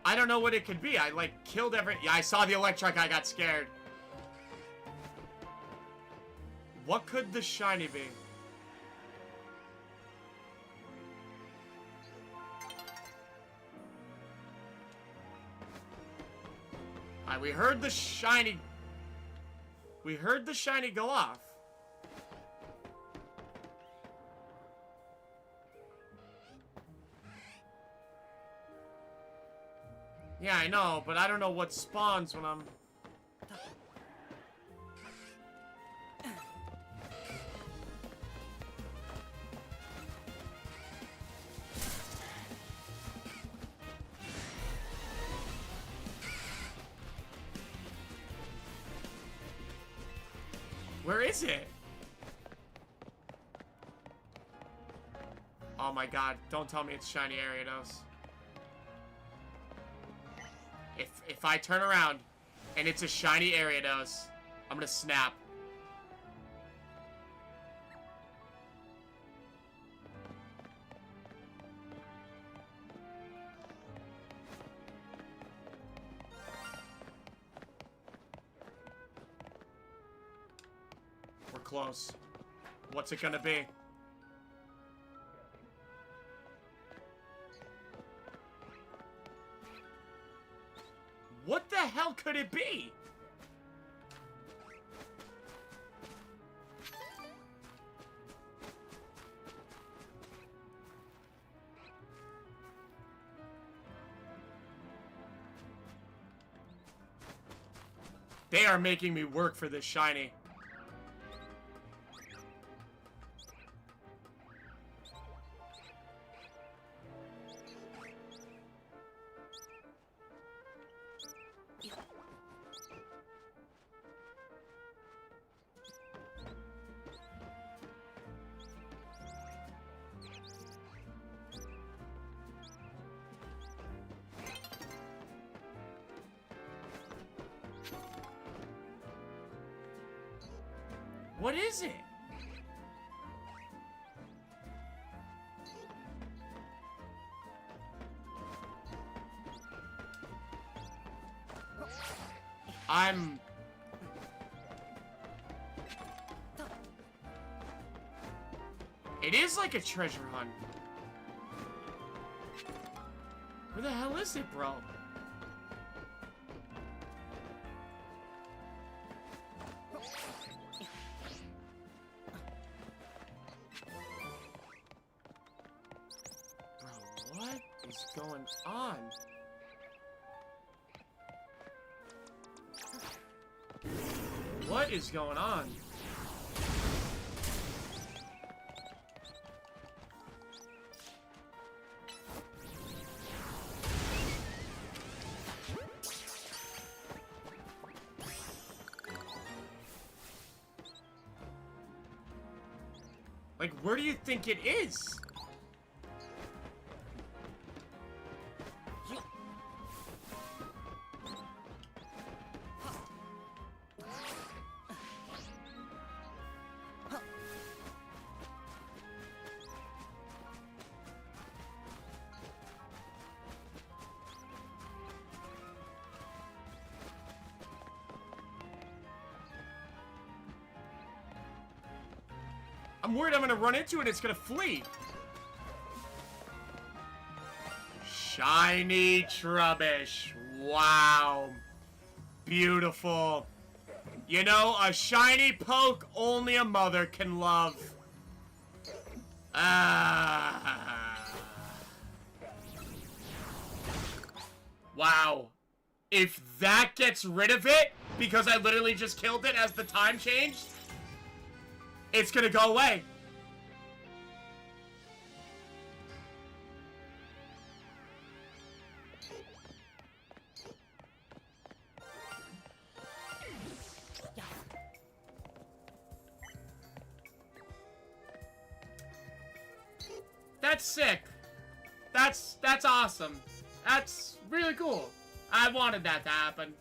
I don't know what it could be. I, like, killed every... Yeah, I saw the Electric. I got scared. What could the shiny be? Alright, we heard the shiny... We heard the shiny go off. Yeah, I know, but I don't know what spawns when I'm... Where is it? Oh my god, don't tell me it's shiny Ariados. If I turn around and it's a shiny Ariados, I'm gonna snap. We're close. What's it gonna be? What the hell could it be? They are making me work for this shiny. What is it? It is like a treasure hunt. Where the hell is it, bro? What is going on? What is going on? Like, where do you think it is? I'm worried I'm gonna run into it and it's gonna flee. Shiny Trubbish. Wow. Beautiful. You know, a shiny poke only a mother can love. Wow. If that gets rid of it, because I literally just killed it as the time changed, it's gonna go away. That's sick. That's awesome. That's really cool. I wanted that to happen.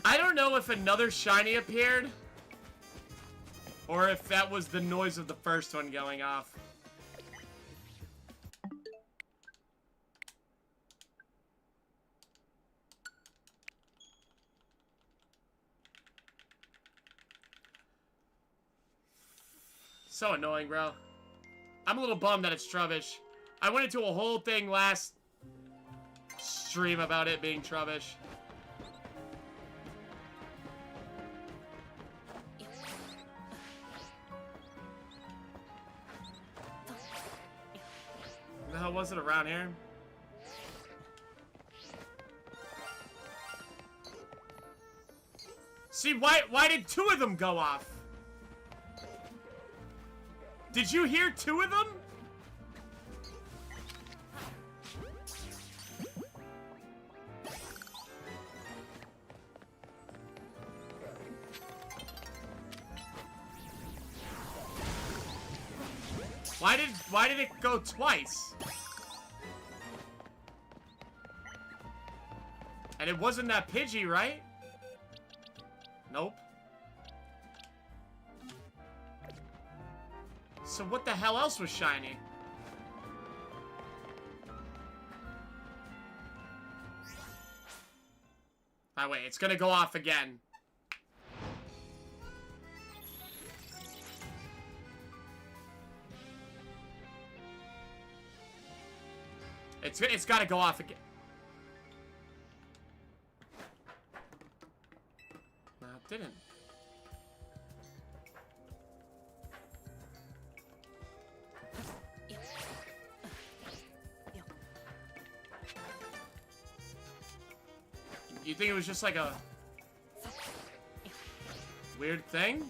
I don't know if another shiny appeared, or if that was the noise of the first one going off. So annoying, bro. I'm a little bummed that it's Trubbish. I went into a whole thing last stream about it being Trubbish. The hell was it around here? See, why did two of them go off? Did you hear two of them? Why did it go twice? And it wasn't that Pidgey, right? Nope. So what the hell else was shiny? Oh wait, it's gonna go off again. It's gotta go off again. No, it didn't. You think it was just like a weird thing?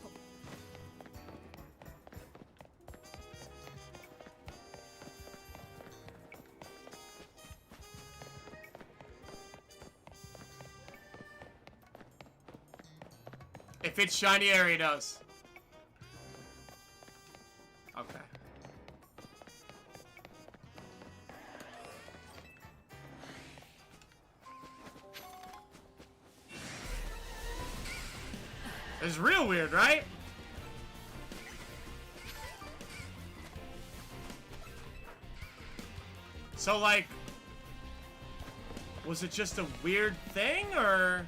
If it's shiny Ariados. Okay. It's real weird, right? So, like, was it just a weird thing, or?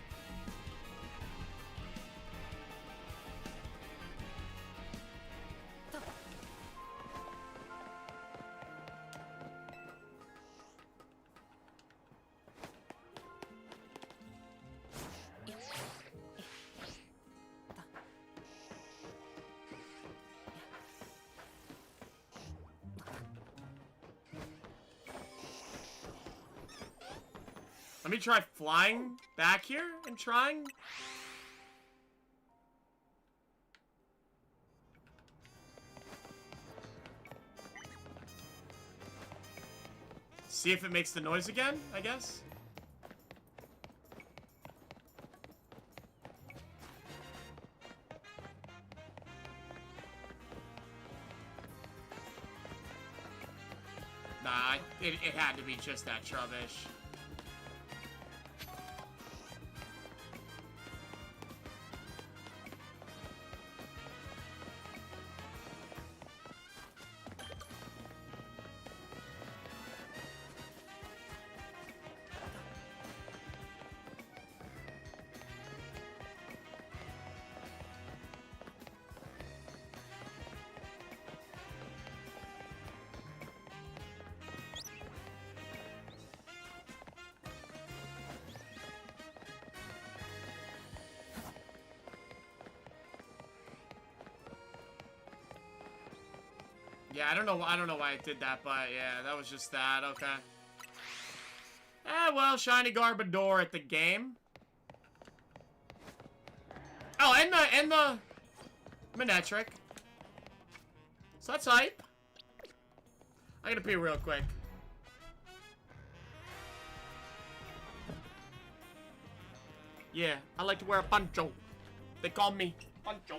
Let me try flying back here and trying. See if it makes the noise again, I guess. Nah, it had to be just that Trubbish. Yeah, I don't know why I did that, but yeah, that was just that, okay. Well, shiny Garbodor at the game. Oh, and the Manectric. So that's hype. I gotta pee real quick. Yeah, I like to wear a poncho. They call me Poncho.